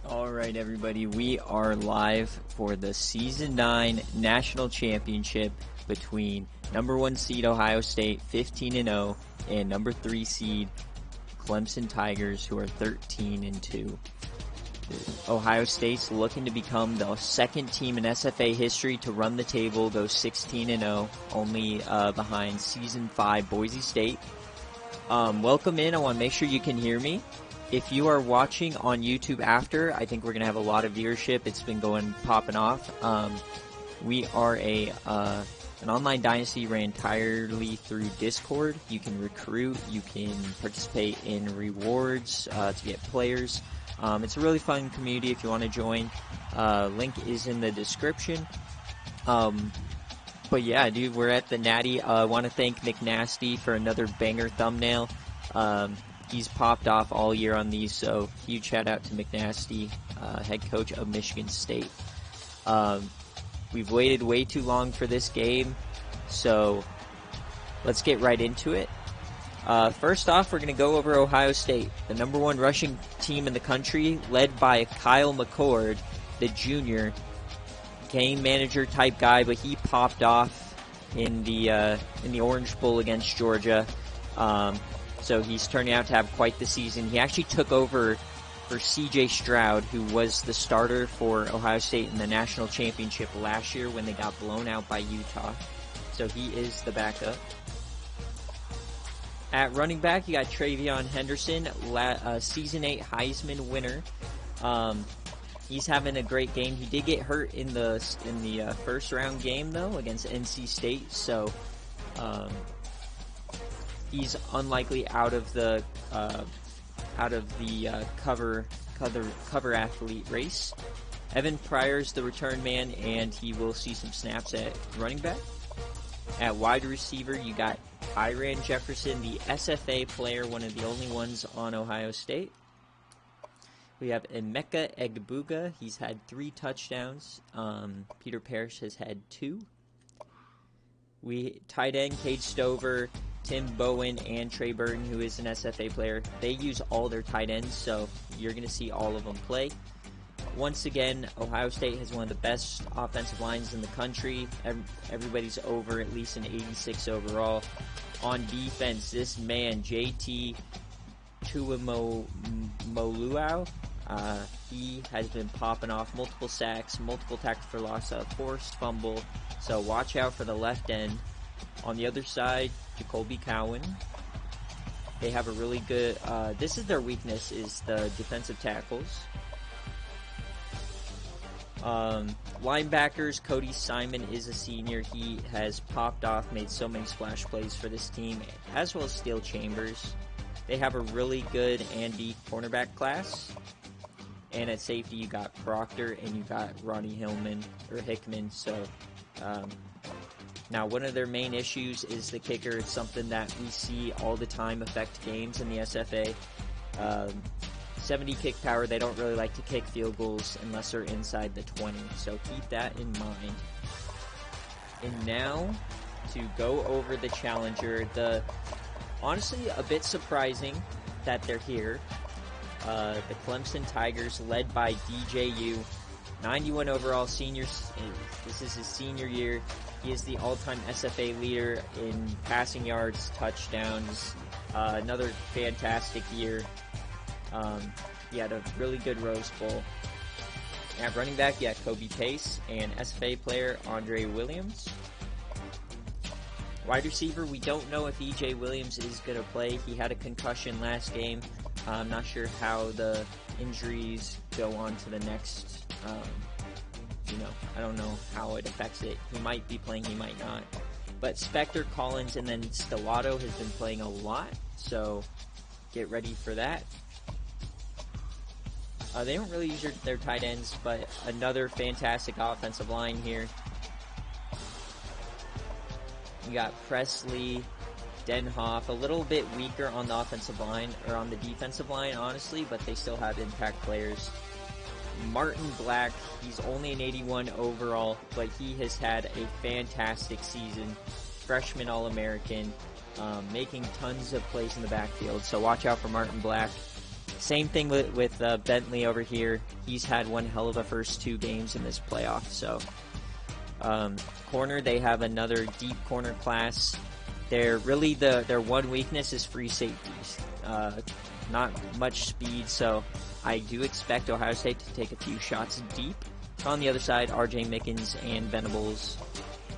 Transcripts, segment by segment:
Alright everybody, we are live for the Season 9 National Championship between number 1 seed Ohio State, 15-0, and number 3 seed Clemson Tigers, who are 13-2. Ohio State's looking to become the second team in SFA history to run the table, go 16-0, only behind Season 5 Boise State. Welcome in. I want to make sure you can hear me. If you are watching on YouTube after, I think we're going to have a lot of viewership. It's been popping off. We are an online dynasty ran entirely through Discord. You can recruit, you can participate in rewards to get players. It's a really fun community if you want to join. Link is in the description. But yeah, dude, we're at the Natty. I want to thank McNasty for another banger thumbnail. He's popped off all year on these, so huge shout out to McNasty, head coach of Michigan State. We've waited way too long for this game, so let's get right into it. First off, we're going to go over Ohio State, the number 1 rushing team in the country, led by Kyle McCord, the junior, game manager type guy, but he popped off in the Orange Bowl against Georgia. So he's turning out to have quite the season. He actually took over for C.J. Stroud, who was the starter for Ohio State in the national championship last year when they got blown out by Utah. So he is the backup. At running back, you got Travion Henderson, Season 8 Heisman winner. He's having a great game. He did get hurt in the first round game though against NC State, so he's unlikely out of the cover athlete race. Evan Pryor's the return man, and he will see some snaps at running back. At wide receiver, you got Iran Jefferson, the SFA player, one of the only ones on Ohio State. We have Emeka Egbuka. He's had 3 touchdowns. Peter Parrish has had 2. Tight end, Cade Stover, Tim Bowen, and Trey Burton, who is an SFA player. They use all their tight ends, so you're going to see all of them play. Once again, Ohio State has one of the best offensive lines in the country. Everybody's over at least an 86 overall. On defense, this man, JT Tuimoluau, he has been popping off multiple sacks, multiple tackles for loss, a forced fumble. So watch out for the left end. On the other side, Jacoby Cowan. They have a really good, this is their weakness, is the defensive tackles. Linebackers, Cody Simon is a senior. He has popped off, made so many splash plays for this team, as well as Steel Chambers. They have a really good and deep cornerback class. And at safety, you got Proctor and you got Ronnie Hickman. So, now one of their main issues is the kicker. It's something that we see all the time affect games in the SFA. 70 kick power, they don't really like to kick field goals unless they're inside the 20. So keep that in mind. And now to go over the challenger. Honestly, a bit surprising that they're here. The Clemson Tigers, led by DJU, 91 overall senior. This is his senior year. He is the all-time SFA leader in passing yards, touchdowns. Another fantastic year. He had a really good Rose Bowl. At running back, you have Kobe Pace and SFA player Andre Williams. Wide receiver, we don't know if EJ Williams is going to play. He had a concussion last game. I'm not sure how the injuries go on to the next, I don't know how it affects it. He might be playing, he might not. But Spector, Collins, and then Stellato has been playing a lot, so get ready for that. They don't really use their tight ends, but another fantastic offensive line here. You got Presley, Denhoff, a little bit weaker on the offensive line, or on the defensive line, honestly, but they still have impact players. Martin Black, he's only an 81 overall, but he has had a fantastic season. Freshman All-American, making tons of plays in the backfield, so watch out for Martin Black. Same thing with Bentley over here. He's had one hell of a first 2 games in this playoff. So, corner, they have another deep corner class. They're really their one weakness is free safeties. Not much speed, so I do expect Ohio State to take a few shots deep. On the other side, R.J. Mickens and Venables.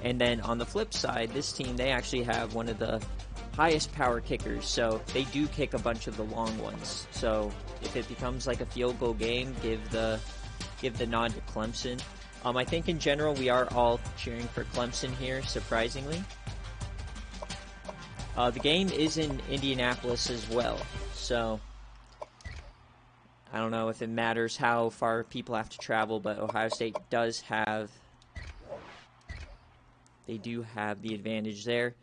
And then on the flip side, this team, they actually have one of the highest power kickers, so they do kick a bunch of the long ones. So if it becomes like a field goal game, give the nod to Clemson. I think in general we are all cheering for Clemson here, surprisingly. The game is in Indianapolis as well, so I don't know if it matters how far people have to travel, but Ohio State does have, they do have the advantage there.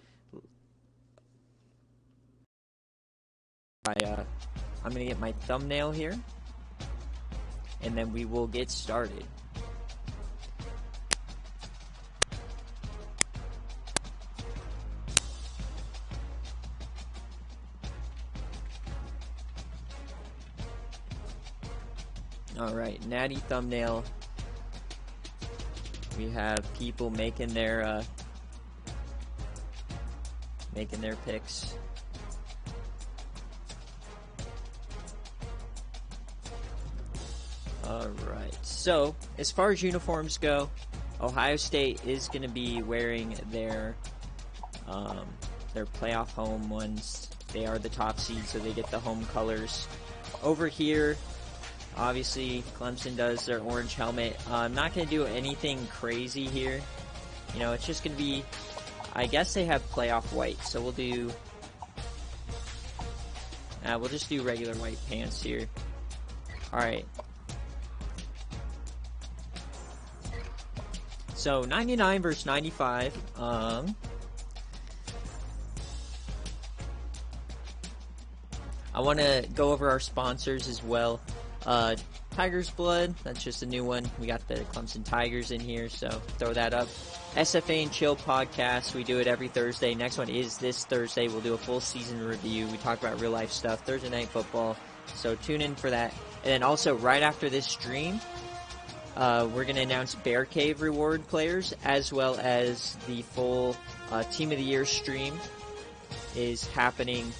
I'm going to get my thumbnail here, and then we will get started. Alright, natty thumbnail. We have people making their picks. Alright, so as far as uniforms go, Ohio State is going to be wearing their playoff home ones. They are the top seed, so they get the home colors. Over here, obviously, Clemson does their orange helmet. I'm not going to do anything crazy here. You know, it's just going to be, I guess they have playoff white, so we'll just do regular white pants here. Alright. So, 99 versus 95. I want to go over our sponsors as well. Tiger's Blood, that's just a new one. We got the Clemson Tigers in here, so throw that up. SFA and Chill podcast, we do it every Thursday. Next one is this Thursday. We'll do a full season review. We talk about real life stuff, Thursday Night Football, so tune in for that. And then also, right after this stream, we're going to announce BearCave reward players, as well as the full Team of the Year stream is happening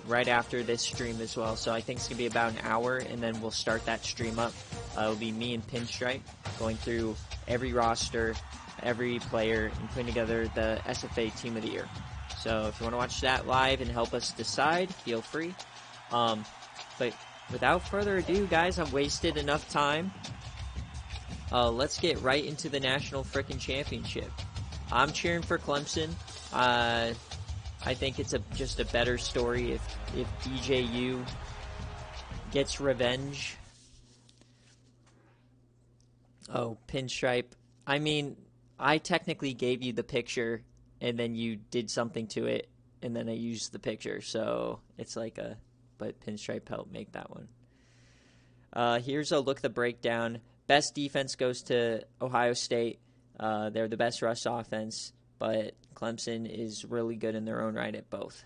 right after this stream as well. So I think it's going to be about an hour, and then we'll start that stream up. It'll be me and Pinstripe going through every roster, every player, and putting together the SFA Team of the Year. So if you want to watch that live and help us decide, feel free. But without further ado, guys, I've wasted enough time. Let's get right into the national frickin' championship. I'm cheering for Clemson. I think it's just a better story if DJU gets revenge. Oh, Pinstripe. I mean, I technically gave you the picture, and then you did something to it, and then I used the picture. So it's like but Pinstripe helped make that one. Here's a look at the breakdown. Best defense goes to Ohio State. They're the best rush offense, but Clemson is really good in their own right at both.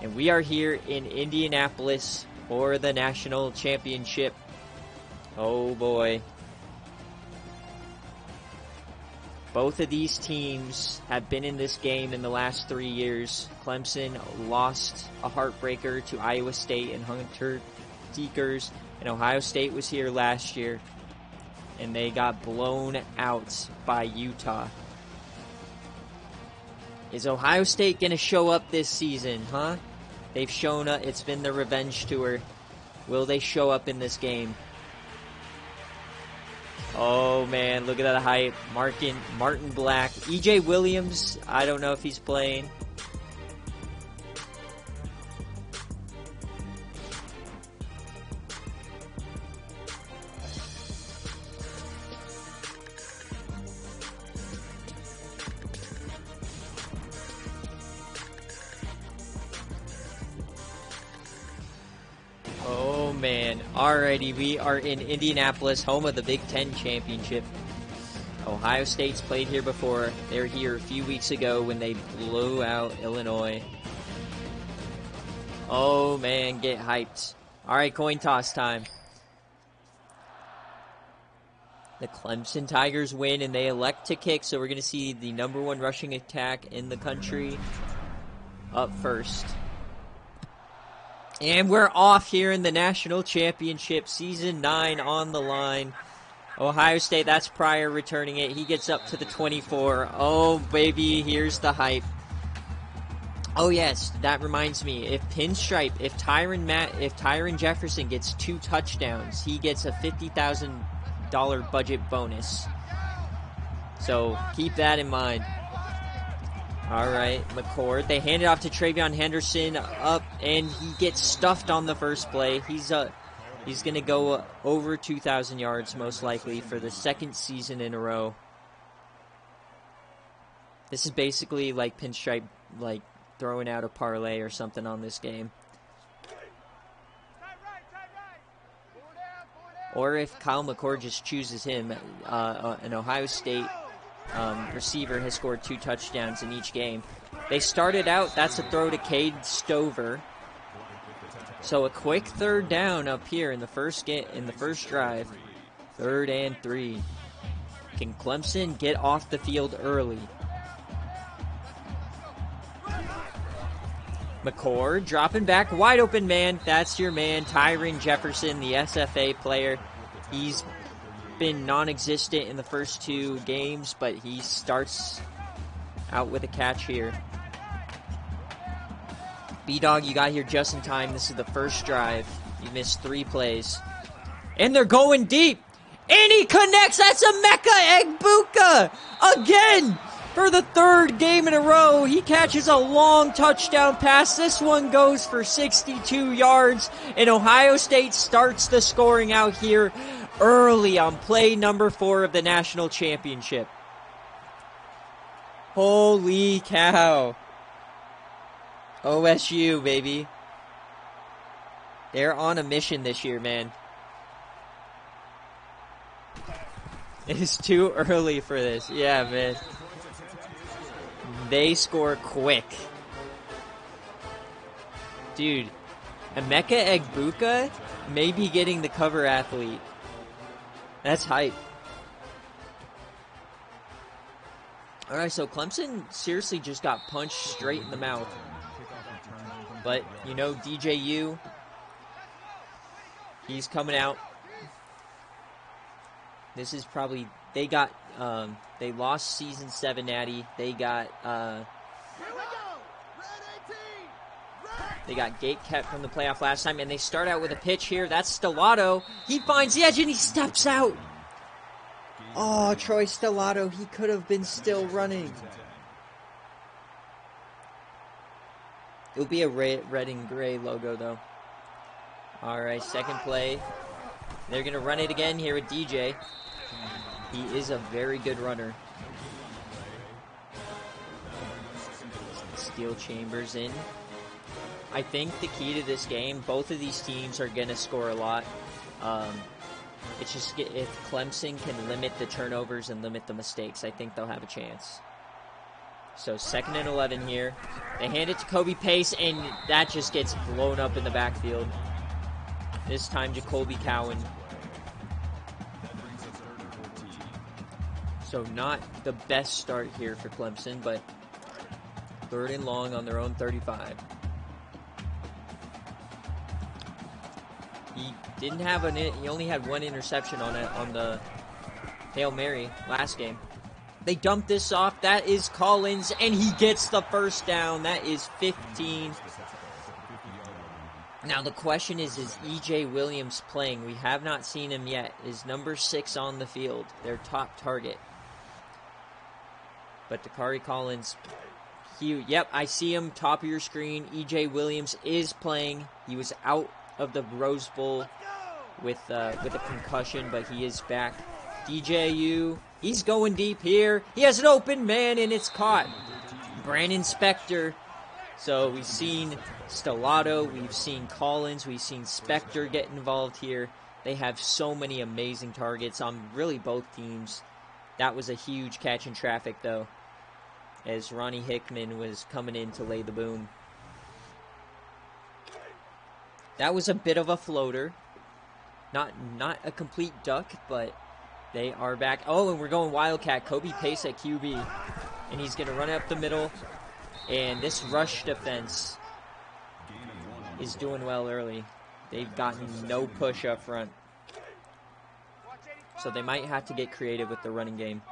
And we are here in Indianapolis for the national championship. Oh boy. Both of these teams have been in this game in the last 3 years. Clemson lost a heartbreaker to Iowa State and Hunter Seekers, and Ohio State was here last year, and they got blown out by Utah. Is Ohio State going to show up this season, huh? They've shown up. It's been the revenge tour. Will they show up in this game? Oh, man, look at that hype. Martin Black. E.J. Williams, I don't know if he's playing. Man, alrighty, we are in Indianapolis, home of the Big Ten Championship. Ohio State's played here before. They were here a few weeks ago when they blew out Illinois. Oh man, get hyped. All right, coin toss time. The Clemson Tigers win, and they elect to kick, so we're going to see the #1 rushing attack in the country up first. And we're off here in the National Championship, Season 9 on the line. Ohio State, that's Pryor returning it. He gets up to the 24. Oh, baby, here's the hype. Oh, yes, that reminds me. If Pinstripe, if Tyron Jefferson gets 2 touchdowns, he gets a $50,000 budget bonus. So keep that in mind. All right, McCord. They hand it off to Travion Henderson up, and he gets stuffed on the first play. He's going to go over 2,000 yards most likely for the 2nd season in a row. This is basically like Pinstripe, like throwing out a parlay or something on this game. Or if Kyle McCord just chooses him, an Ohio State receiver has scored 2 touchdowns in each game. They started out, that's a throw to Cade Stover. So a quick 3rd down up here in the first drive. 3rd and 3. Can Clemson get off the field early? McCord dropping back, wide open man. That's your man, Tyron Jefferson, the SFA player. He's been non-existent in the first 2 games, but he starts out with a catch here. B-Dog, you got here just in time. This is the first drive. You missed 3 plays. And they're going deep. And he connects. That's Emeka Egbuka again. For the 3rd game in a row, he catches a long touchdown pass. This one goes for 62 yards, and Ohio State starts the scoring out here early on play number 4 of the national championship. Holy cow. OSU, baby. They're on a mission this year, man. It is too early for this. Yeah, man. They score quick. Dude, Emeka Egbuka may be getting the cover athlete. That's hype. Alright, so Clemson seriously just got punched straight in the mouth. But, you know, DJU, he's coming out. This is probably, they got, they lost Season 7 natty. They got gate kept from the playoff last time, and they start out with a pitch here. That's Stellato. He finds the edge, and he steps out. Oh, Troy Stellato, he could have been still running. It'll be a red and gray logo, though. All right, second play. They're going to run it again here with DJ. He is a very good runner. Steel Chambers in. I think the key to this game, both of these teams are going to score a lot. It's just if Clemson can limit the turnovers and limit the mistakes, I think they'll have a chance. So 2nd and 11 here. They hand it to Kobe Pace, and that just gets blown up in the backfield. This time Jacoby Cowan. So not the best start here for Clemson, but 3rd and long on their own 35. He didn't have he only had 1 interception on the Hail Mary last game. They dump this off. That is Collins, and he gets the first down. That is 15. Now the question is E.J. Williams playing? We have not seen him yet. Is number 6 on the field, their top target? But Dakari Collins, yep, I see him, top of your screen. E.J. Williams is playing. He was out of the Rose Bowl with a concussion, but he is back. DJU, he's going deep here. He has an open man, and it's caught. Brandon Spector. So we've seen Stellato, we've seen Collins, we've seen Spector get involved here. They have so many amazing targets on really both teams. That was a huge catch in traffic, though, as Ronnie Hickman was coming in to lay the boom. That was a bit of a floater. Not a complete duck, but they are back. Oh, and we're going Wildcat. Kobe Pace at QB. And he's going to run up the middle. And this rush defense is doing well early. They've gotten no push up front. So they might have to get creative with the running game.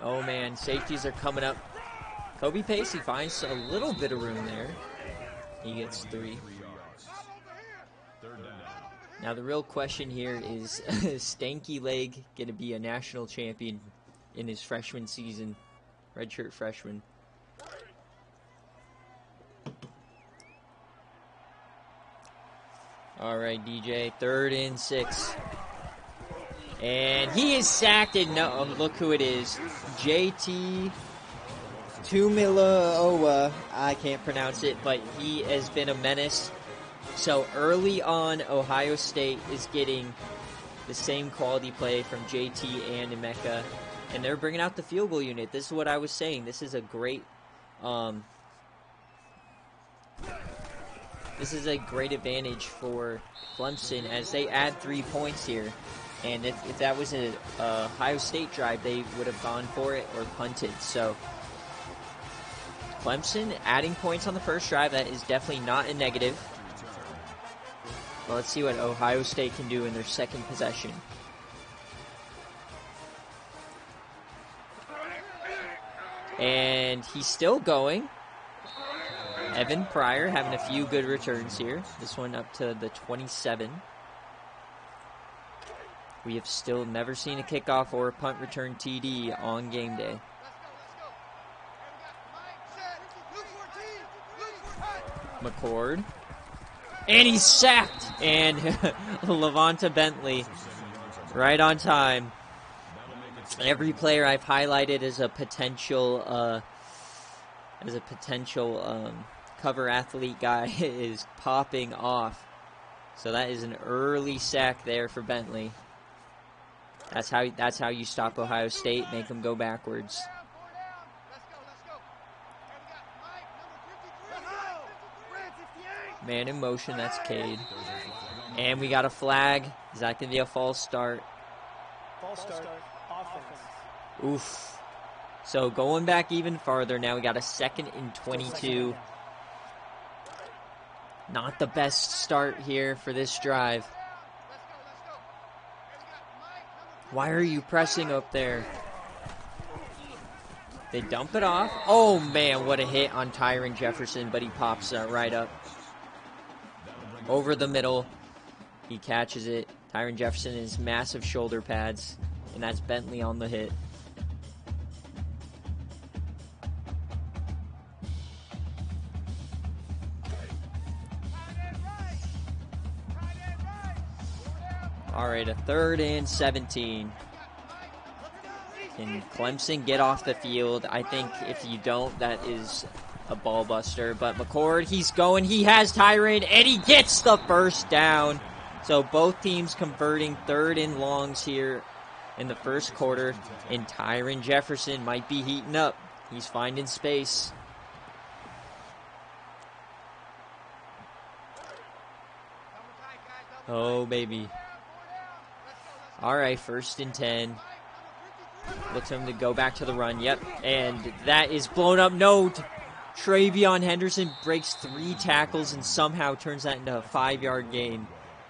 Oh, man. Safeties are coming up. Kobe Pace, he finds a little bit of room there. He gets 3. Now the real question here is Stanky Leg going to be a national champion in his freshman season? Redshirt freshman. All right, DJ, 3rd and 6. And he is sacked, and no, look who it is. JT Tumilaoa. I can't pronounce it, but he has been a menace. So early on, Ohio State is getting the same quality play from JT and Emeka, and they're bringing out the field goal unit. This is what I was saying. This is a great, advantage for Clemson as they add 3 points here. And if that was a Ohio State drive, they would have gone for it or punted. So Clemson adding points on the first drive, that is definitely not a negative. Well, let's see what Ohio State can do in their second possession. And he's still going. Evan Pryor having a few good returns here. This one up to the 27. We have still never seen a kickoff or a punt return TD on game day. McCord. And he's sacked. And Levanta Bentley right on time. Every player I've highlighted as a potential cover athlete guy is popping off. So that is an early sack there for Bentley. That's how you stop Ohio State, make them go backwards. Man in motion, that's Cade. And we got a flag. Is that going to be a false start? False start. Offense. Oof. So going back even farther, now we got a 2nd and 22. Not the best start here for this drive. Why are you pressing up there? They dump it off. Oh, man, what a hit on Tyron Jefferson, but he pops right up. Over the middle. He catches it. Tyron Jefferson is massive shoulder pads, and that's Bentley on the hit. All right, a 3rd and 17. Can Clemson get off the field? I think if you don't, that is a ball buster. But McCord, he's going. He has Tyron, and he gets the first down. So both teams converting 3rd and longs here in the first quarter. And Tyron Jefferson might be heating up. He's finding space. Oh, baby. All right, 1st and 10. Looks for him to go back to the run. Yep, and that is blown up. No, Travion Henderson breaks 3 tackles and somehow turns that into a 5-yard gain.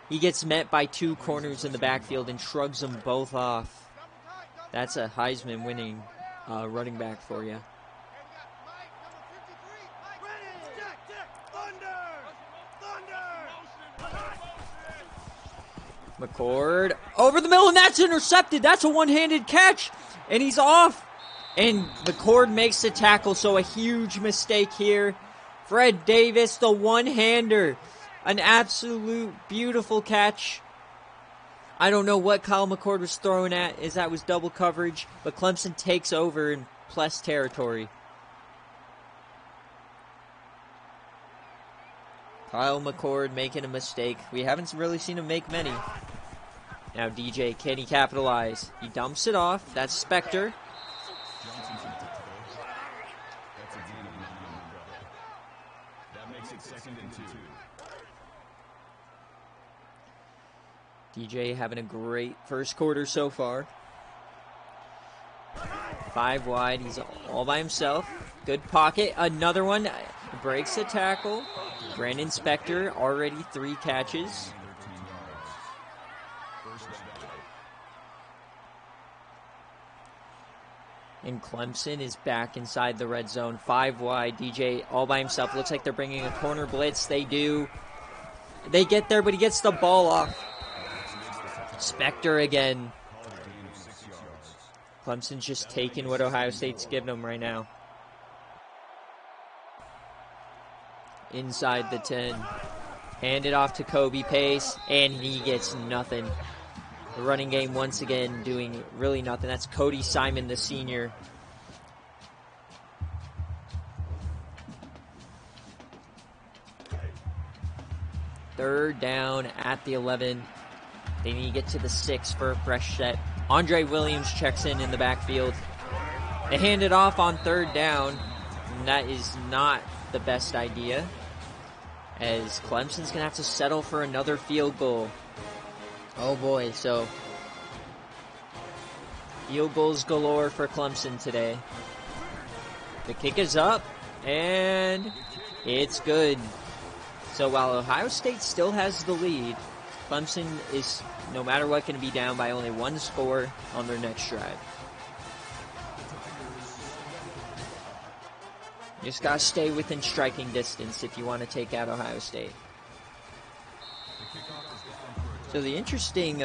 He gets met by 2 corners in the backfield and shrugs them both off. That's a Heisman winning running back for you. McCord over the middle, and that's intercepted. That's a one-handed catch, and he's off. And McCord makes the tackle, so a huge mistake here. Fred Davis, the one-hander. An absolute beautiful catch. I don't know what Kyle McCord was throwing at, as that was double coverage, but Clemson takes over in Pless territory. Kyle McCord making a mistake. We haven't really seen him make many. Now DJ, can he capitalize? He dumps it off. That's Spector. makes it 2nd and 2. DJ having a great first quarter so far. 5 wide. He's all by himself. Good pocket. Another one. Breaks the tackle. Brandon Spector already 3 catches. And Clemson is back inside the red zone. 5 wide. DJ all by himself. Looks like they're bringing a corner blitz. They do. They get there, but he gets the ball off. Spector again. Clemson's just taking what Ohio State's giving them right now. Inside the 10. Hand it off to Kobe Pace, and he gets nothing. The running game once again doing really nothing. That's Cody Simon, the senior. Third down at the 11. They need to get to the 6 for a fresh set. Andre Williams checks in the backfield. They hand it off on 3rd down, and that is not the best idea, as Clemson's going to have to settle for another field goal. Oh boy, so field goals galore for Clemson today. The kick is up, and it's good. So while Ohio State still has the lead, Clemson is, no matter what, going to be down by only 1 score on their next drive. You just got to stay within striking distance if you want to take out Ohio State. So the interesting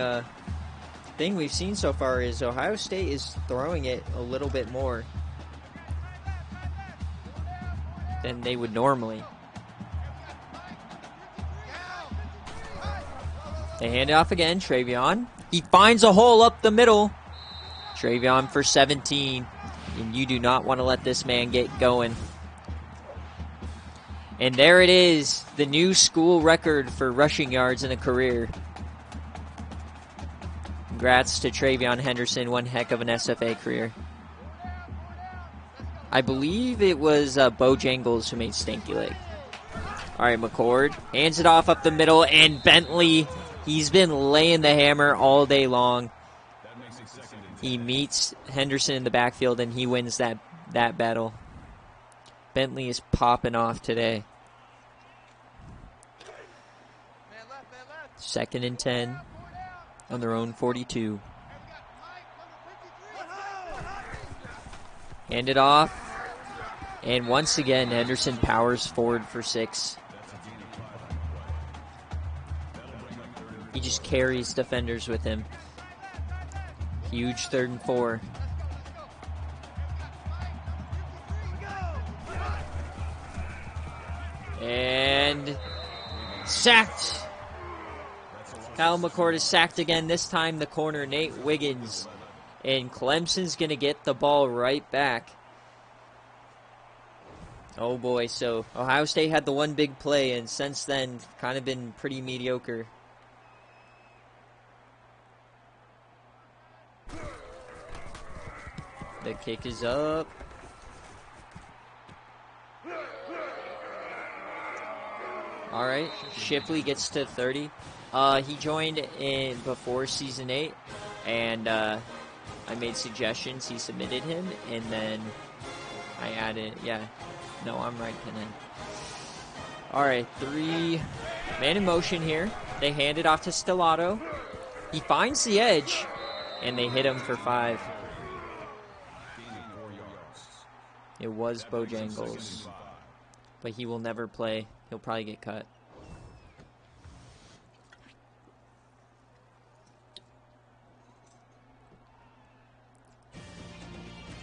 thing we've seen so far is Ohio State is throwing it a little bit more than they would normally. They hand it off again. Travion. He finds a hole up the middle. Travion for 17. And you do not want to let this man get going. And there it is. The new school record for rushing yards in a career. Congrats to Travion Henderson. One heck of an SFA career. I believe it was Bojangles who made Stanky Leg. All right, McCord hands it off up the middle. And Bentley, he's been laying the hammer all day long. He meets Henderson in the backfield, and he wins that battle. Bentley is popping off today. 2nd and 10 on their own 42. Hand it off. And once again, Henderson powers forward for 6. He just carries defenders with him. Huge 3rd and 4. And sacked. Kyle McCord is sacked again. This time the corner, Nate Wiggins. And Clemson's going to get the ball right back. Oh boy, so Ohio State had the one big play, and since then kind of been pretty mediocre. The kick is up. All right, Shipley gets to 30. He joined in before season 8, and I made suggestions. He submitted him, and then I added, no, I'm right, Kenan. All right, 3 man in motion here. They hand it off to Stellato. He finds the edge, and they hit him for 5. It was Bojangles, but he will never play. He'll probably get cut.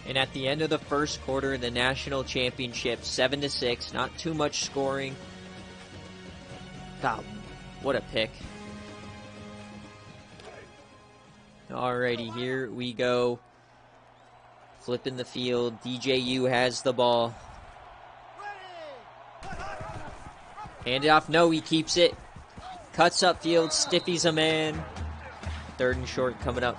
And at the end of the first quarter, the national championship, 7-6. Not too much scoring. God, what a pick. Alrighty, here we go. Flipping the field. DJU has the ball. Hand it off. No, he keeps it. Cuts upfield. Stiffies a man. 3rd and short coming up.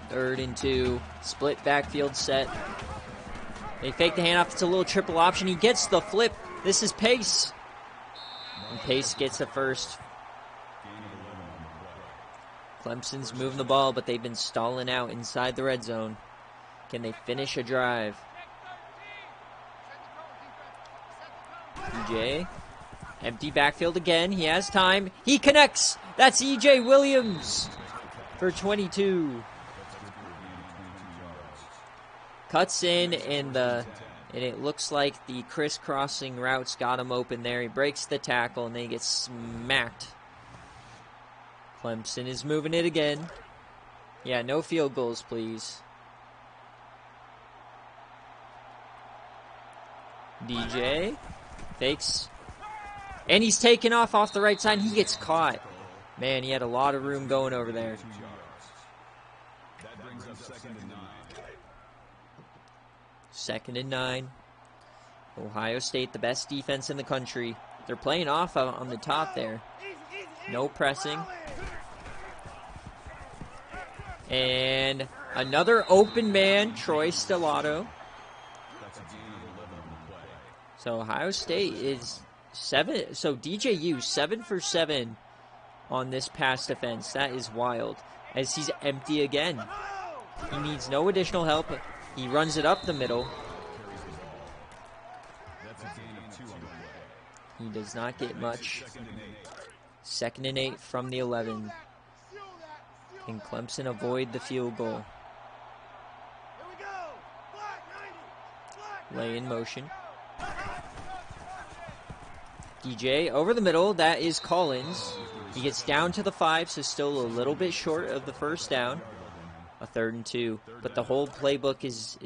3rd and 2. Split backfield set. They fake the handoff. It's a little triple option. He gets the flip. This is Pace. And Pace gets the first. Clemson's moving the ball, but they've been stalling out inside the red zone. Can they finish a drive? EJ. Empty backfield again. He has time. He connects. That's EJ Williams for 22. Cuts in, and it looks like the crisscrossing routes got him open there. He breaks the tackle, and then he gets smacked. Clemson is moving it again. Yeah, no field goals, please. DJ fakes. And he's taken off the right side, and he gets caught. Man, he had a lot of room going over there. That brings up 2nd and 9. 2nd and 9. Ohio State, the best defense in the country. They're playing off on the top there. No pressing. And another open man, Troy Stellato. So Ohio State is 7. So DJU 7 for 7 on this pass defense. That is wild. As he's empty again. He needs no additional help. He runs it up the middle. He does not get much. 2nd and 8 from the 11. Can Clemson avoid the field goal? Lay in motion. DJ over the middle. That is Collins. He gets down to the 5, so still a little bit short of the first down. A 3rd and 2, but the whole playbook is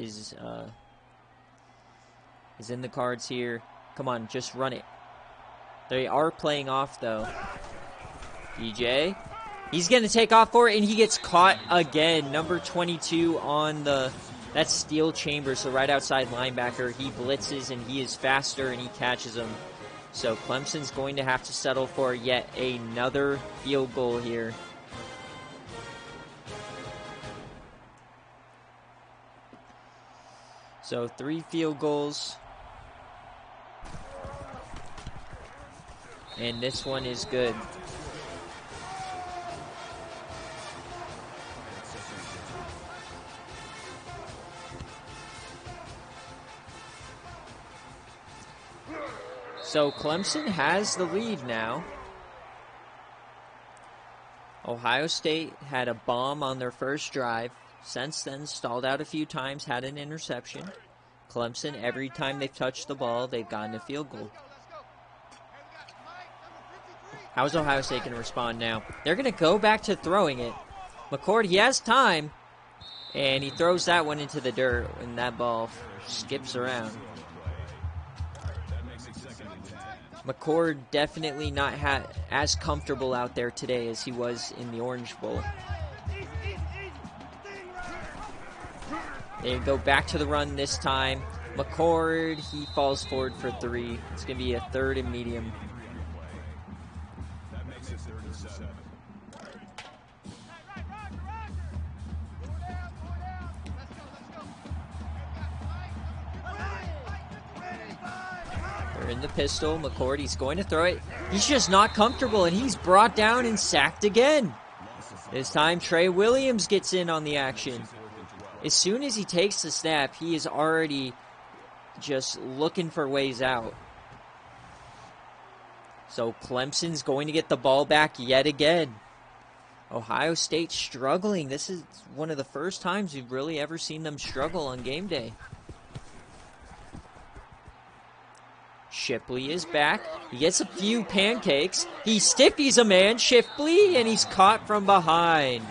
in the cards here. Come on, just run it. They are playing off though. DJ, he's gonna take off for it, and he gets caught again. Number 22 on that's Steel Chambers, the right outside linebacker. He blitzes, and he is faster, and he catches him. So Clemson's going to have to settle for yet another field goal here. So 3 field goals. And this one is good. So Clemson has the lead now. Ohio State had a bomb on their first drive. Since then, stalled out a few times, had an interception. Clemson, every time they've touched the ball, they've gotten a field goal. How's Ohio State going to respond now? They're going to go back to throwing it. McCord, he has time, and he throws that one into the dirt, and that ball skips around. McCord definitely not as comfortable out there today as he was in the Orange Bowl. They go back to the run this time. McCord, he falls forward for 3. It's going to be a 3rd and medium. That makes it 3rd and 7. They're in the pistol. McCord, he's going to throw it. He's just not comfortable, and he's brought down and sacked again. This time, Trey Williams gets in on the action. As soon as he takes the snap, he is already just looking for ways out. So Clemson's going to get the ball back yet again. Ohio State struggling. This is one of the first times we've really ever seen them struggle on game day. Shipley is back. He gets a few pancakes. He stiffies a man, Shipley, and he's caught from behind.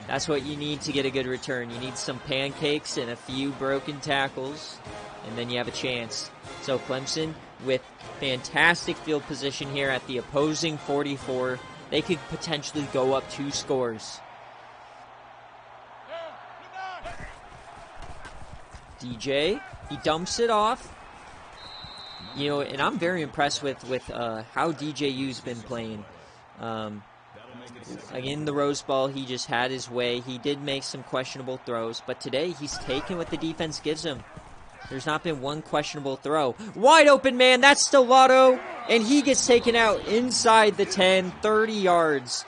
That's what you need to get a good return. You need some pancakes and a few broken tackles, and then you have a chance. So Clemson with fantastic field position here at the opposing 44. They could potentially go up 2 scores. DJ, he dumps it off. You know, and I'm very impressed with how DJU's been playing. In the Rose Bowl, he just had his way. He did make some questionable throws, but today he's taken what the defense gives him. There's not been one questionable throw. Wide open man, that's Stellato, and he gets taken out inside the 10, 30 yards.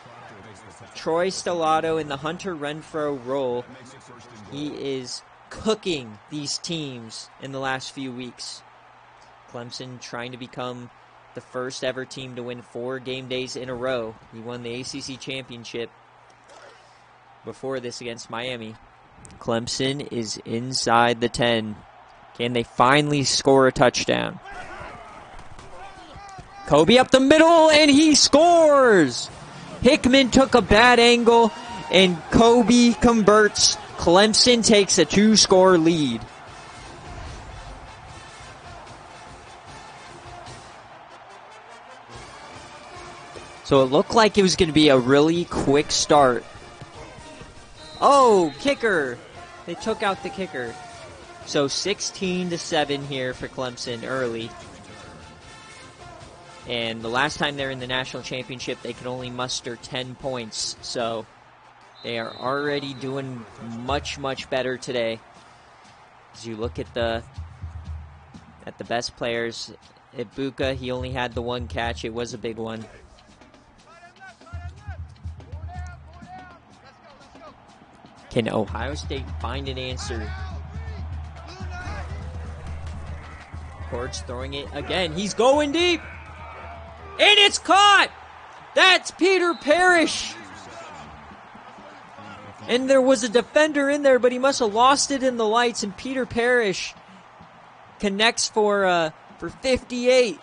Troy Stellato in the Hunter Renfro role. He is cooking these teams in the last few weeks. Clemson trying to become the first ever team to win 4 game days in a row. He won the ACC championship before this against Miami. Clemson is inside the 10. Can they finally score a touchdown? Kobe up the middle, and he scores! Hickman took a bad angle, and Kobe converts. Clemson takes a 2-score lead. So it looked like it was going to be a really quick start. Oh, kicker! They took out the kicker. So 16-7 here for Clemson early. And the last time they're in the national championship, they could only muster 10 points. So they are already doing much, much better today. As you look at the best players, Ibuka, he only had the 1 catch. It was a big one. Can Ohio State find an answer? Court's throwing it again. He's going deep. And it's caught! That's Peter Parrish. And there was a defender in there, but he must have lost it in the lights, and Peter Parrish connects for 58.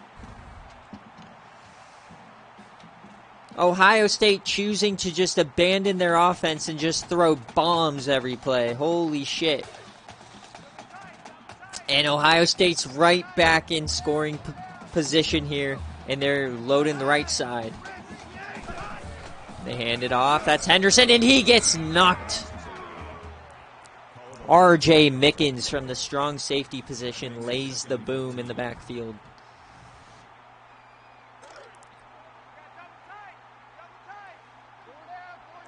Ohio State choosing to just abandon their offense and just throw bombs every play. Holy shit. And Ohio State's right back in scoring position here, and they're loading the right side. They hand it off. That's Henderson, and he gets knocked. R.J. Mickens from the strong safety position lays the boom in the backfield.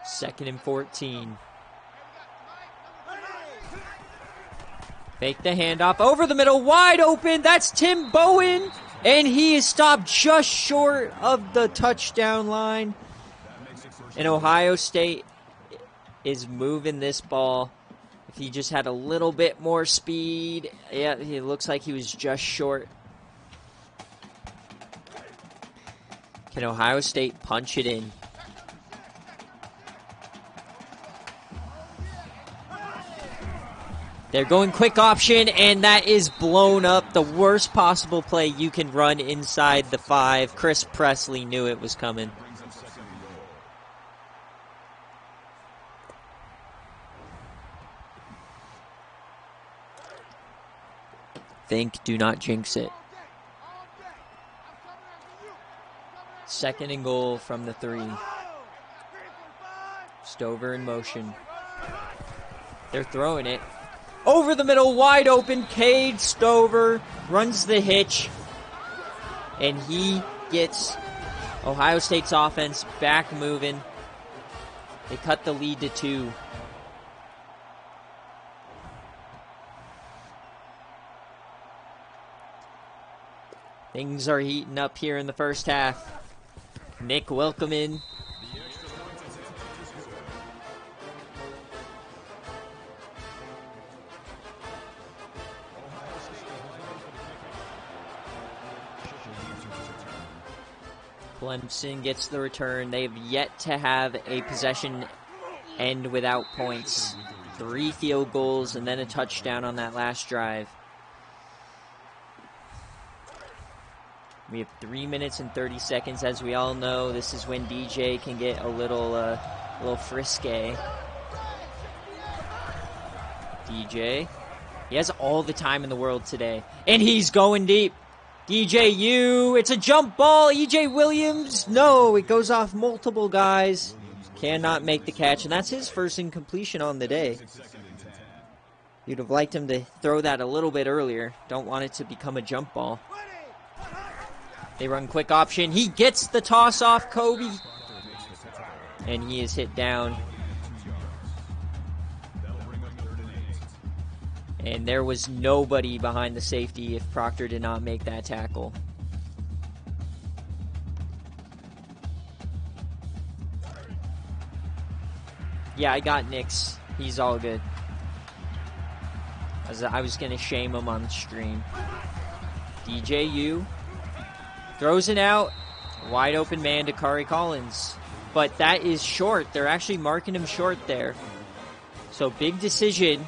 Second and 14. Fake the handoff over the middle, wide open. That's Tim Bowen, and he is stopped just short of the touchdown line. And Ohio State is moving this ball. If he just had a little bit more speed, yeah, it looks like he was just short. Can Ohio State punch it in? They're going quick option, and that is blown up. The worst possible play you can run inside the 5. Chris Presley knew it was coming. Think, do not jinx it. Second and goal from the 3. Stover in motion. They're throwing it. Over the middle, wide open. Cade Stover runs the hitch. And he gets Ohio State's offense back moving. They cut the lead to 2. Things are heating up here in the first half. Nick Welcome. Clemson gets the return. They've yet to have a possession end without points. 3 field goals and then a touchdown on that last drive. We have 3 minutes and 30 seconds. As we all know, this is when DJ can get a little frisky. DJ, he has all the time in the world today, and he's going deep. DJU, it's a jump ball. EJ Williams, no, it goes off multiple guys. Cannot make the catch, and that's his first incompletion on the day. You'd have liked him to throw that a little bit earlier. Don't want it to become a jump ball. They run quick option. He gets the toss off Kobe. And he is hit down. And there was nobody behind the safety if Proctor did not make that tackle. Yeah, I got Nick's. He's all good. I was going to shame him on the stream. DJU throws it out. Wide open man to Kari Collins. But that is short. They're actually marking him short there. So big decision.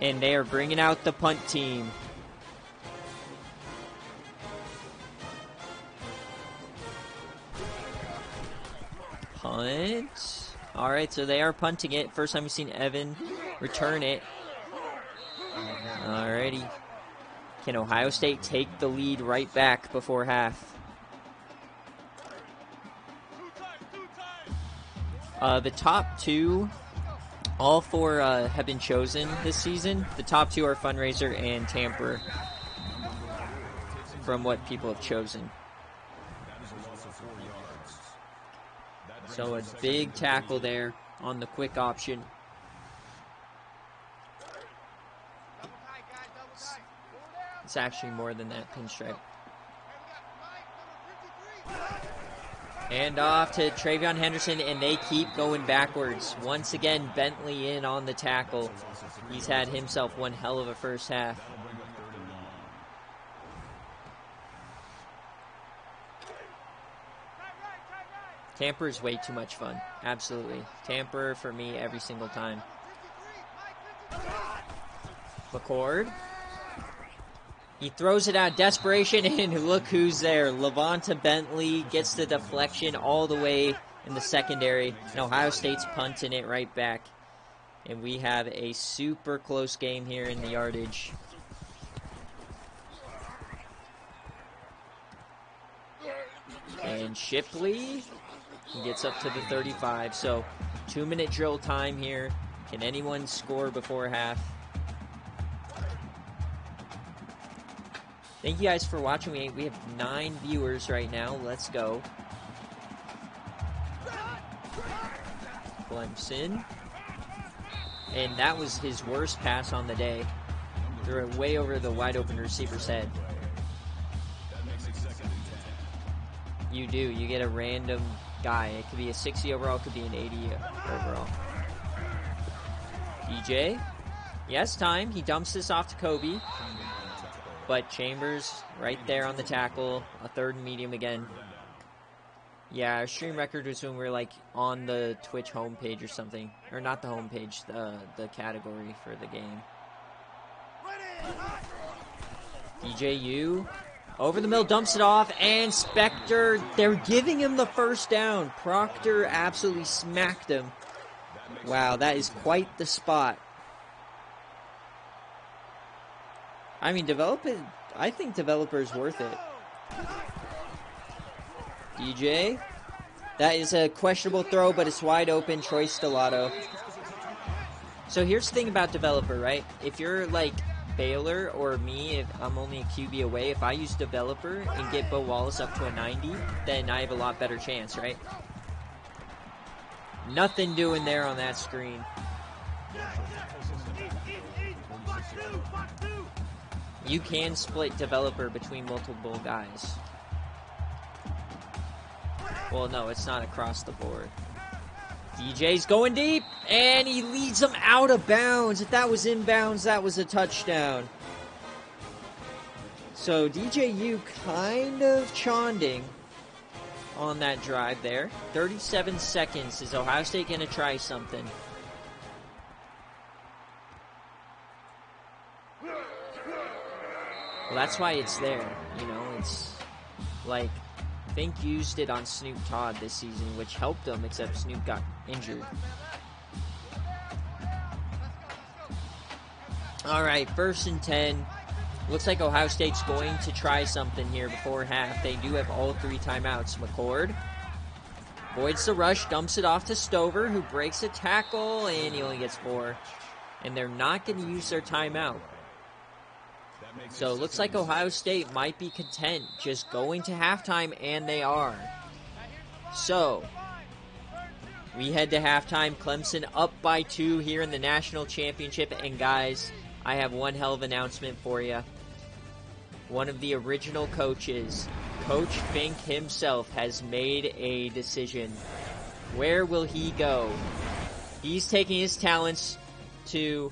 And they are bringing out the punt team. Punt. All right, so they are punting it. First time we've seen Evan return it. All righty. Can Ohio State take the lead right back before half? The top two, all four have been chosen this season. The top two are Fundraiser and Tamper, from what people have chosen. So a big tackle there on the quick option. It's actually more than that pinstripe. And off to Travion Henderson, and they keep going backwards. Once again, Bentley in on the tackle. He's had himself one hell of a first half. Tamper is way too much fun. Absolutely. Tamper for me every single time. McCord. He throws it out, desperation, and look who's there. Levanta Bentley gets the deflection all the way in the secondary. And Ohio State's punting it right back. And we have a super close game here in the yardage. And Shipley, he gets up to the 35. So 2-minute drill time here. Can anyone score before half? Thank you guys for watching. We have 9 viewers right now. Let's go. Clemson. And that was his worst pass on the day. Threw it way over the wide open receiver's head. You do. You get a random guy. It could be a 60 overall. It could be an 80 overall. DJ. Yes, time. He dumps this off to Kobe. But Chambers right there on the tackle. A 3rd and medium again. Yeah, our stream record was when we were like on the Twitch homepage or something. Or not the homepage, the category for the game. DJU over the middle, dumps it off, and Spector, they're giving him the first down. Proctor absolutely smacked him. Wow, that is quite the spot. I mean, I think developer's worth it. DJ. That is a questionable throw, but it's wide open. Troy Stellato. So here's the thing about developer, right? If you're like Baylor or me, if I'm only a QB away, if I use developer and get Bo Wallace up to a 90, then I have a lot better chance, right? Nothing doing there on that screen. You can split developer between multiple guys. Well, no, it's not across the board. DJ's going deep, and he leads them out of bounds. If that was inbounds, that was a touchdown. So DJU kind of chonding on that drive there. 37 seconds. Is Ohio State going to try something? Well, that's why it's there. You know, it's like, Fink used it on Snoop Todd this season, which helped him, except Snoop got injured. All right, 1st and 10. Looks like Ohio State's going to try something here before half. They do have all 3 timeouts. McCord voids the rush, dumps it off to Stover, who breaks a tackle, and he only gets 4. And they're not going to use their timeout. So it looks like Ohio State might be content just going to halftime, and they are. So We head to halftime. Clemson up by 2 here in the national championship. And guys, I have one hell of an announcement for you. One of the original coaches, Coach Fink himself, has made a decision. Where will he go? He's taking his talents to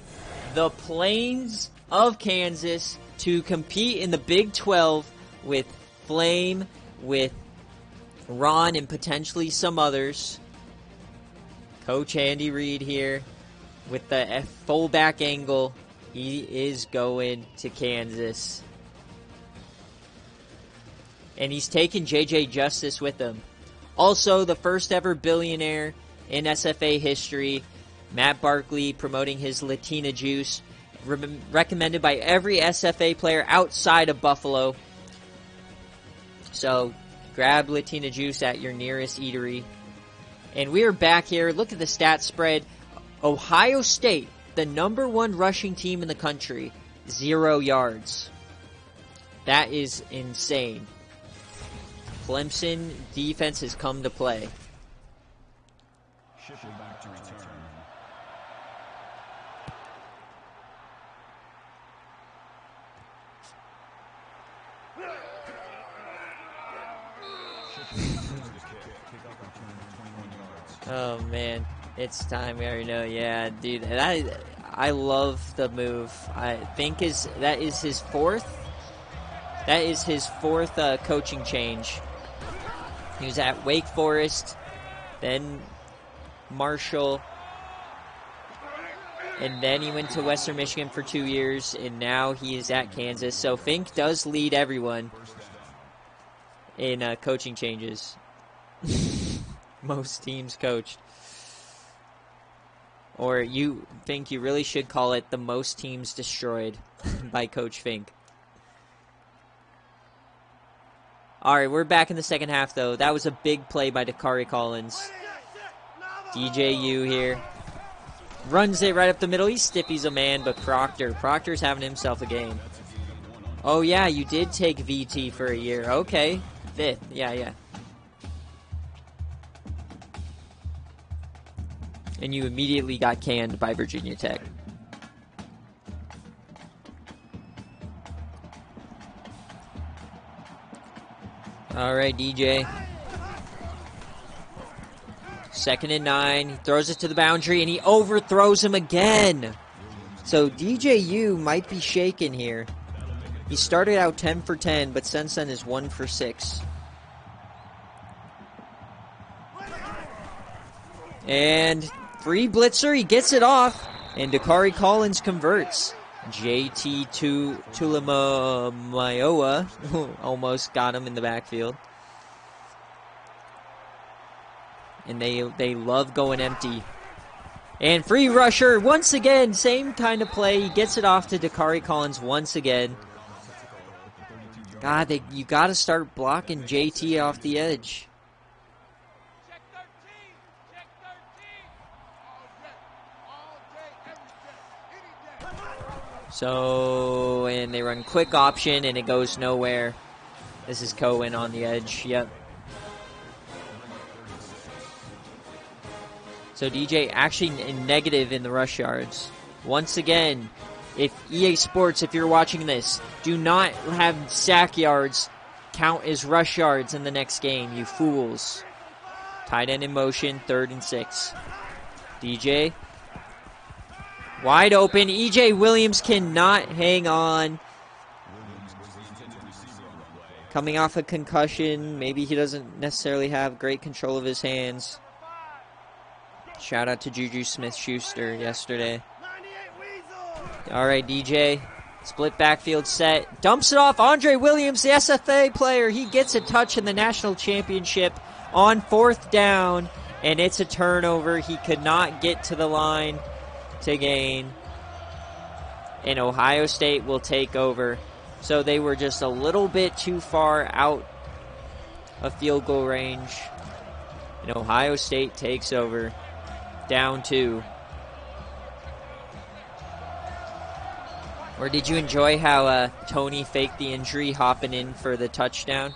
the plains of Kansas to compete in the Big 12 with Flame, with Ron, and potentially some others. Coach Andy Reid here with the fullback angle. He is going to Kansas. And he's taken JJ Justice with him. Also, the first ever billionaire in SFA history, Matt Barkley, promoting his Latina juice, recommended by every SFA player outside of Buffalo. So, grab Latina juice at your nearest eatery. And we are back here. Look at the stat spread. Ohio State, the #1 rushing team in the country, 0 yards. That is insane. Clemson defense has come to play. Shifted back to return. Oh man, it's time. We already know. Yeah, dude, I love the move. I think that is his fourth coaching change. He was at Wake Forest, then Marshall, and then he went to Western Michigan for 2 years, and now he is at Kansas. So Fink does lead everyone in coaching changes. Most teams coached. Or you think you really should call it the most teams destroyed by Coach Fink. Alright, we're back in the second half, though. That was a big play by Dakari Collins. DJU here. Runs it right up the middle. He stiffies a man, but Proctor's having himself a game. Oh, yeah, you did take VT for a year. Okay. 5th. Yeah. And you immediately got canned by Virginia Tech. All right, DJ. 2nd and 9. He throws it to the boundary, and he overthrows him again. So DJU might be shaken here. He started out 10 for 10, but since then is 1 for 6. And free blitzer, he gets it off, and Dakari Collins converts. JT Tulamayoa almost got him in the backfield. And they love going empty. And free rusher, once again, same kind of play. He gets it off to Dakari Collins once again. God, you got to start blocking JT off the edge. So, and they run quick option, and it goes nowhere. This is Cohen on the edge. Yep. So DJ actually in negative in the rush yards. Once again, if EA Sports, if you're watching this, do not have sack yards count as rush yards in the next game, you fools. Tight end in motion, 3rd and 6. DJ. Wide open. EJ Williams cannot hang on. Coming off a concussion. Maybe he doesn't necessarily have great control of his hands. Shout out to Juju Smith-Schuster yesterday. All right, DJ. Split backfield set. Dumps it off. Andre Williams, the SFA player. He gets a touch in the national championship on 4th down. And it's a turnover. He could not get to the line to gain, and Ohio State will take over. So they were just a little bit too far out of field goal range, and Ohio State takes over, down 2. Or did you enjoy how Tony faked the injury hopping in for the touchdown?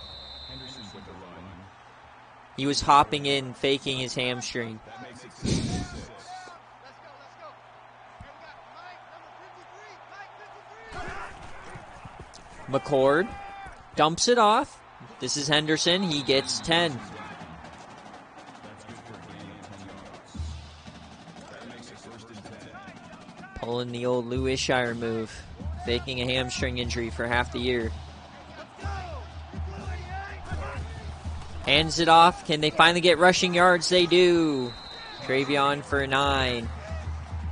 He was hopping in, faking his hamstring. McCord dumps it off. This is Henderson. He gets 10. Pulling the old Louis Shire move. Faking a hamstring injury for half the year. Hands it off. Can they finally get rushing yards? They do. Travion for 9.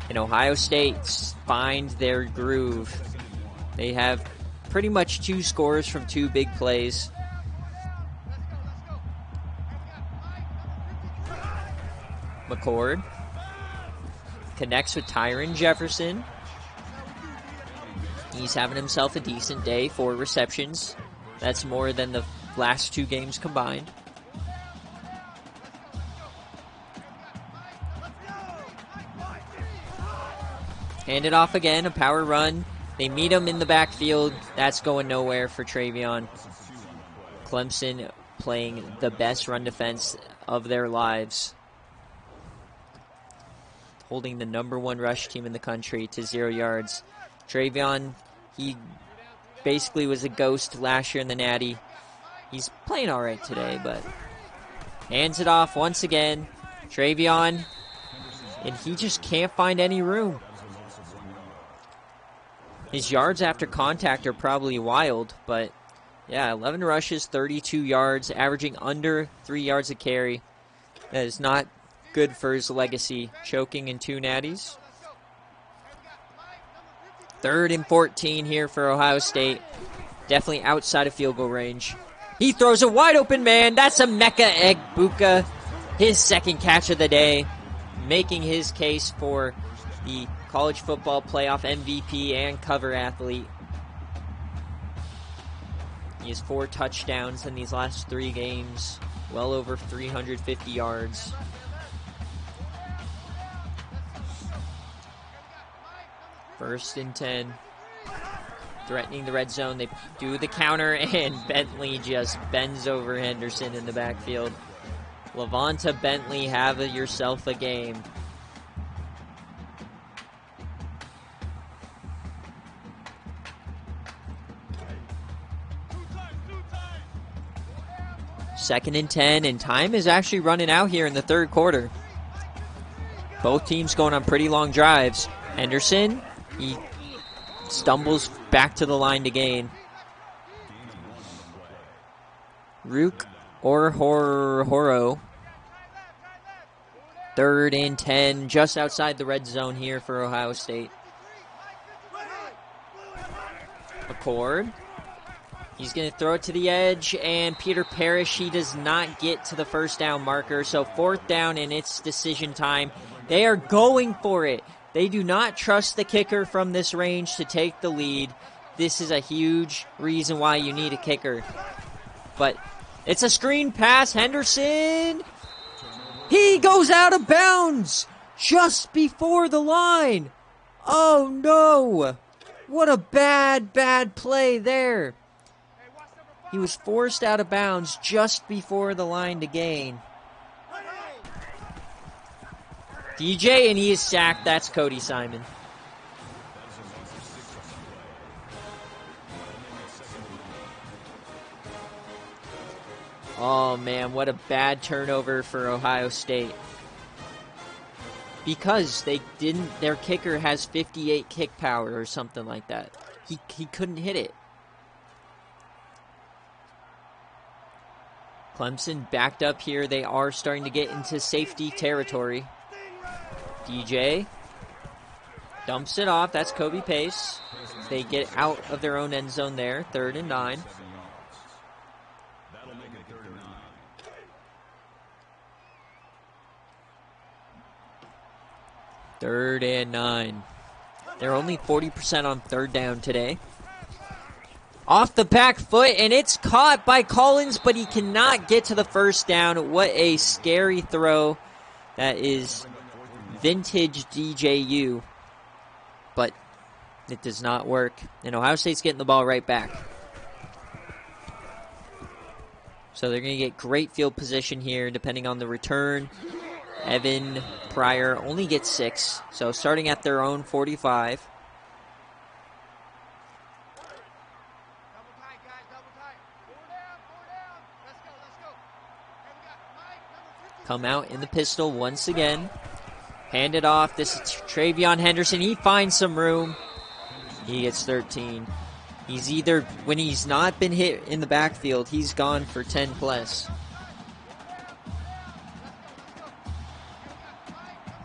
And Ohio State find their groove. They have pretty much 2 scores from 2 big plays. McCord connects with Tyron Jefferson. He's having himself a decent day. 4 receptions. That's more than the last 2 games combined. Hand it off again, a power run. They meet him in the backfield. That's going nowhere for Travion. Clemson playing the best run defense of their lives. Holding the #1 rush team in the country to 0 yards. Travion, he basically was a ghost last year in the Natty. He's playing all right today, but hands it off once again. Travion, and he just can't find any room. His yards after contact are probably wild, but yeah, 11 rushes, 32 yards, averaging under 3 yards a carry. That is not good for his legacy. Choking in 2 natties. 3rd and 14 here for Ohio State. Definitely outside of field goal range. He throws a wide open man. That's a Emeka Egbuka. His 2nd catch of the day. Making his case for the college football playoff MVP and cover athlete. He has 4 touchdowns in these last 3 games. Well over 350 yards. First and 10. Threatening the red zone. They do the counter, and Bentley just bends over Henderson in the backfield. Levanta Bentley, have yourself a game. Second and 10, and time is actually running out here in the 3rd quarter. Both teams going on pretty long drives. Henderson, he stumbles back to the line to gain. Rook or Horo. 3rd and 10, just outside the red zone here for Ohio State. McCord. He's going to throw it to the edge, and Peter Parrish, he does not get to the first down marker. So 4th down, and it's decision time. They are going for it. They do not trust the kicker from this range to take the lead. This is a huge reason why you need a kicker. But it's a screen pass. Henderson, he goes out of bounds just before the line. Oh, no. What a bad play there. He was forced out of bounds just before the line to gain. DJ, and he is sacked. That's Cody Simon. Oh, man, what a bad turnover for Ohio State. Because their kicker has 58 kick power or something like that. He couldn't hit it. Clemson backed up here. They are starting to get into safety territory. DJ dumps it off. That's Kobe Pace. They get out of their own end zone there. 3rd and 9. That'll make it 3rd and 9. 3rd and 9. They're only 40% on 3rd down today. Off the back foot, and it's caught by Collins, but he cannot get to the first down. What a scary throw. That is vintage DJU. But it does not work. And Ohio State's getting the ball right back. So they're going to get great field position here, depending on the return. Evan Pryor only gets 6. So starting at their own 45. come out in the pistol once again. Hand it off. This is Travion Henderson. He finds some room. He gets 13. He's either, when he's not been hit in the backfield, he's gone for 10 plus.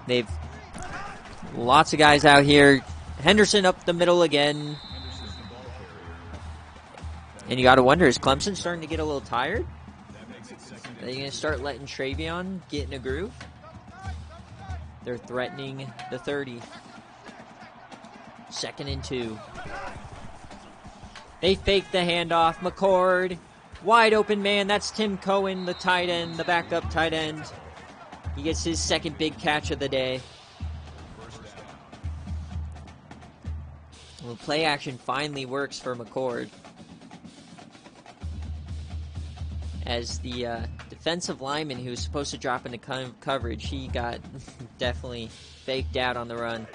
They've lots of guys out here. Henderson up the middle again. And you got to wonder, is Clemson starting to get a little tired? Are they going to start letting Travion get in a groove? They're threatening the 30. 2nd and 2. They fake the handoff. McCord, wide open man. That's Tim Cohen, the tight end, the backup tight end. He gets his 2nd big catch of the day. Well, play action finally works for McCord. As the defensive lineman who was supposed to drop into coverage, he got definitely faked out on the run.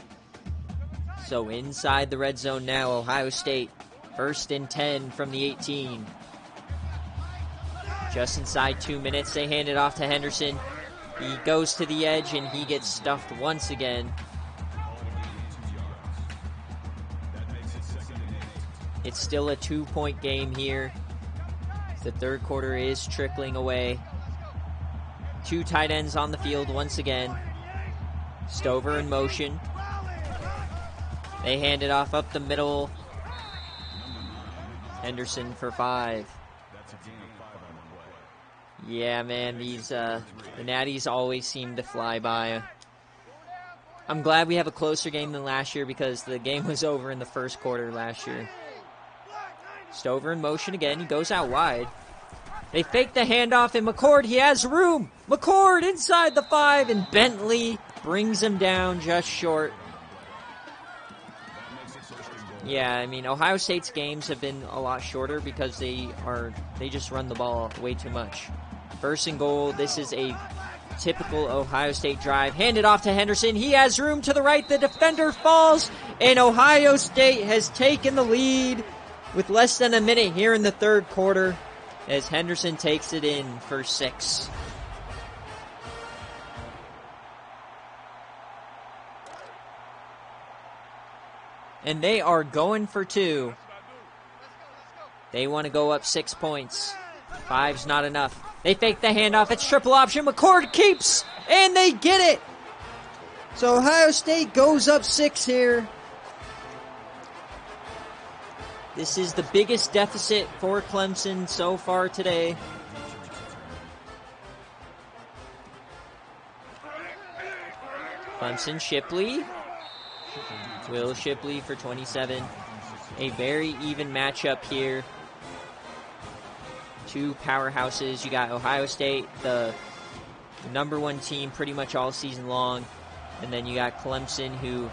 So inside the red zone now, Ohio State, 1st and 10 from the 18. Just inside 2 minutes, they hand it off to Henderson. He goes to the edge and he gets stuffed once again. It's still a 2-point game here. The 3rd quarter is trickling away. 2 tight ends on the field once again. Stover in motion. They hand it off up the middle. Henderson for 5. Yeah, man, these the Natties always seem to fly by. I'm glad we have a closer game than last year because the game was over in the 1st quarter last year. Stover in motion again. He goes out wide. They fake the handoff, and McCord, he has room. McCord inside the 5, and Bentley brings him down just short. Yeah, I mean, Ohio State's games have been a lot shorter because they just run the ball way too much. 1st and goal. This is a typical Ohio State drive. Hand it off to Henderson. He has room to the right. The defender falls, and Ohio State has taken the lead with less than a minute here in the 3rd quarter as Henderson takes it in for 6. And they are going for 2. They want to go up 6 points. 5's not enough. They fake the handoff. It's triple option. McCord keeps, and they get it. So Ohio State goes up 6 here. This is the biggest deficit for Clemson so far today. Clemson, Shipley. Will Shipley for 27. A very even matchup here. 2 powerhouses. You got Ohio State, the #1 team pretty much all season long. And then you got Clemson, who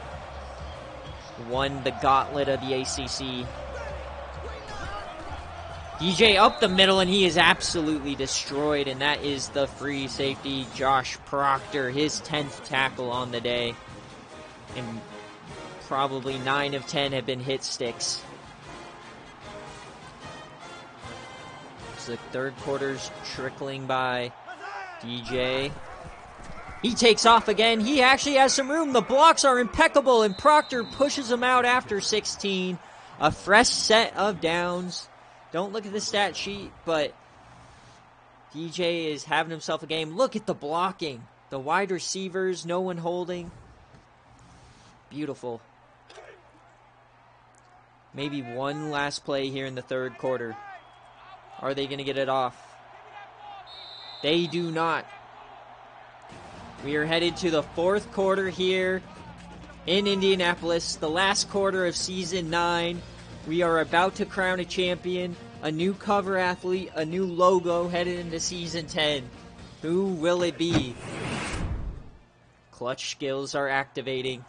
won the gauntlet of the ACC. DJ up the middle, and he is absolutely destroyed, and that is the free safety, Josh Proctor, his 10th tackle on the day. And probably 9 of 10 have been hit sticks. So the 3rd quarter's trickling by. DJ. He takes off again. He actually has some room. The blocks are impeccable, and Proctor pushes him out after 16. A fresh set of downs. Don't look at the stat sheet, but DJ is having himself a game. Look at the blocking. The wide receivers, no one holding. Beautiful. Maybe one last play here in the 3rd quarter. Are they going to get it off? They do not. We are headed to the 4th quarter here in Indianapolis, the last quarter of Season 9. We are about to crown a champion, a new cover athlete, a new logo headed into Season 10. Who will it be? Clutch skills are activating.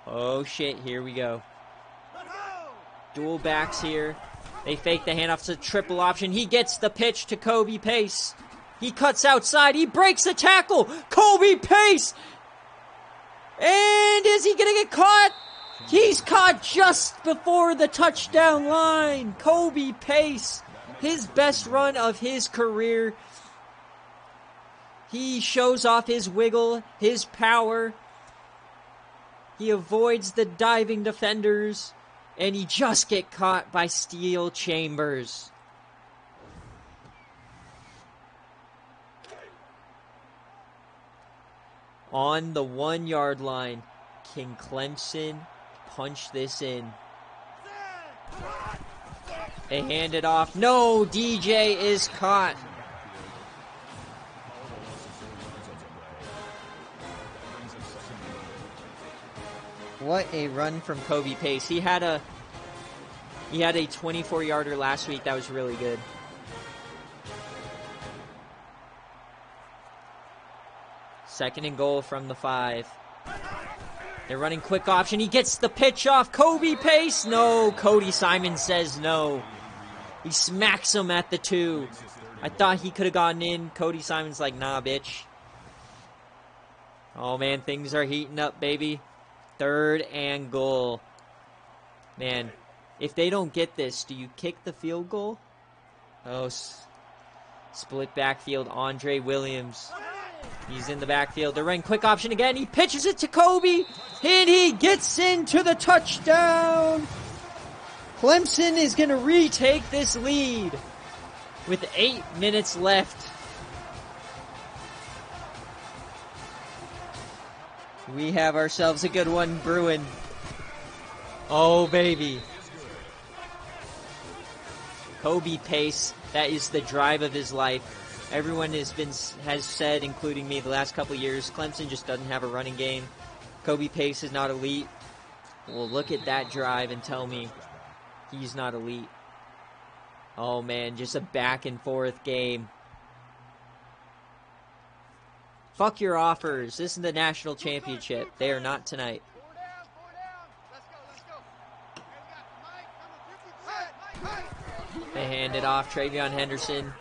Oh shit, here we go. Dual backs here. They fake the handoff to triple option. He gets the pitch to Kobe Pace. He cuts outside. He breaks the tackle. Kobe Pace! And is he going to get caught? He's caught just before the touchdown line. Kobe Pace, his best run of his career. He shows off his wiggle, his power. He avoids the diving defenders, and he just gets caught by Steel Chambers. On the 1 yard line, can Clemson punch this in? They hand it off. No, DJ is caught. What a run from Kobe Pace. He had a 24-yarder last week that was really good. Second and goal from the 5. They're running quick option. He gets the pitch off. Kobe Pace. No, Cody Simon says no. He smacks him at the 2. I thought he could have gotten in. Cody Simon's like, nah, bitch. Oh, man, things are heating up, baby. 3rd and goal. Man, if they don't get this, do you kick the field goal? Oh, split backfield. Andre Williams. He's in the backfield. They're running quick option again. He pitches it to Kobe, and he gets into the touchdown. Clemson is going to retake this lead with 8 minutes left. We have ourselves a good one brewing. Oh, baby. Kobe Pace, that is the drive of his life. Everyone has said, including me, the last couple of years, Clemson just doesn't have a running game. Kobe Pace is not elite. Well, look at that drive and tell me he's not elite. Oh, man, just a back and forth game. Fuck your offers. This is the national championship. They are not tonight. They hand it off. Travion Henderson.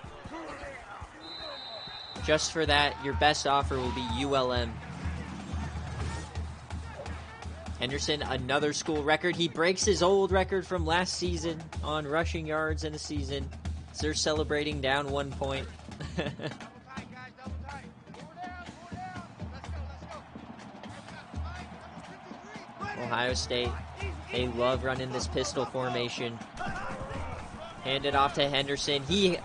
Just for that, your best offer will be ULM. Henderson, another school record. He breaks his old record from last season on rushing yards in a season. So they're celebrating down 1 point. Ohio State, they love running this pistol formation. Hand it off to Henderson. He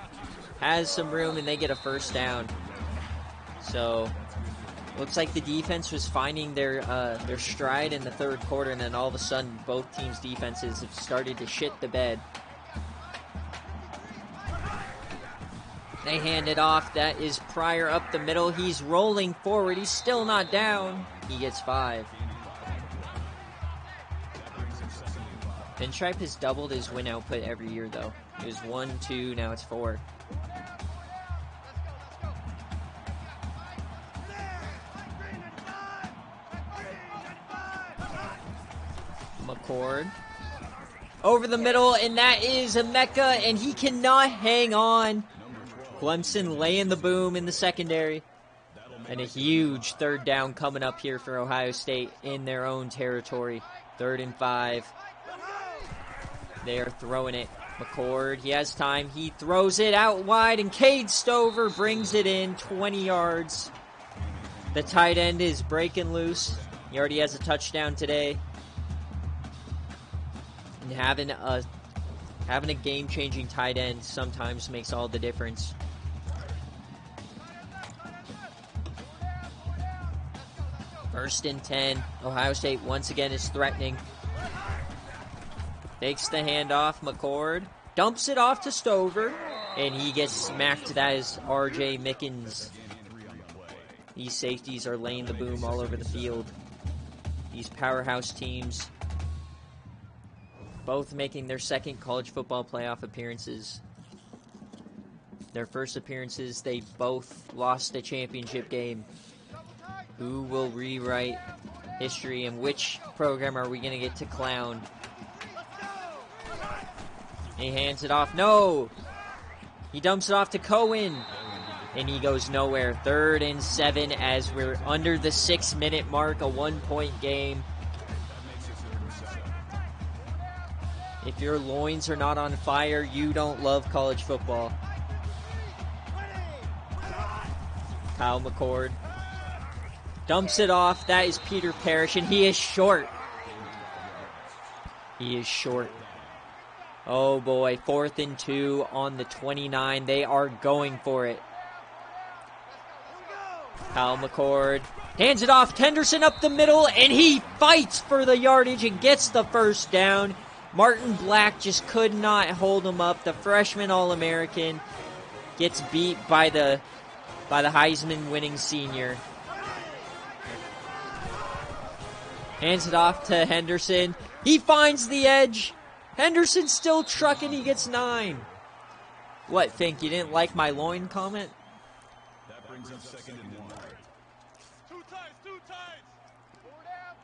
has some room and they get a first down. So, looks like the defense was finding their stride in the 3rd quarter, and then all of a sudden, both teams' defenses have started to shit the bed. They hand it off. That is Pryor up the middle. He's rolling forward. He's still not down. He gets 5. Pinstripe has doubled his win output every year, though. It was 1, 2, now it's 4. McCord over the middle, and that is Emeka, and he cannot hang on. Clemson laying the boom in the secondary, and a huge 3rd down coming up here for Ohio State in their own territory. 3rd and 5. They are throwing it. McCord, he has time. He throws it out wide, and Cade Stover brings it in 20 yards. The tight end is breaking loose. He already has a touchdown today. And having a game-changing tight end sometimes makes all the difference. First and 10. Ohio State once again is threatening. Takes the handoff. McCord dumps it off to Stover, and he gets smacked. That is R.J. Mickens. These safeties are laying the boom all over the field. These powerhouse teams, both making their 2nd college football playoff appearances. Their first appearances, they both lost a championship game. Who will rewrite history, and which program are we going to get to clown? He hands it off. No! He dumps it off to Cohen. And he goes nowhere. 3rd and 7 as we're under the 6-minute mark. A 1-point game. If your loins are not on fire, you don't love college football. Kyle McCord dumps it off. That is Peter Parrish, and he is short. He is short. Oh boy, 4th and 2 on the 29. They are going for it. Kyle McCord hands it off. Henderson up the middle, and he fights for the yardage and gets the first down. Martin Black just could not hold him up. The freshman All-American gets beat by the Heisman-winning senior. Hands it off to Henderson. He finds the edge. Henderson's still trucking. He gets 9. What, Fink? You didn't like my loin comment? That brings up 2nd and 1. Two times. 4 down.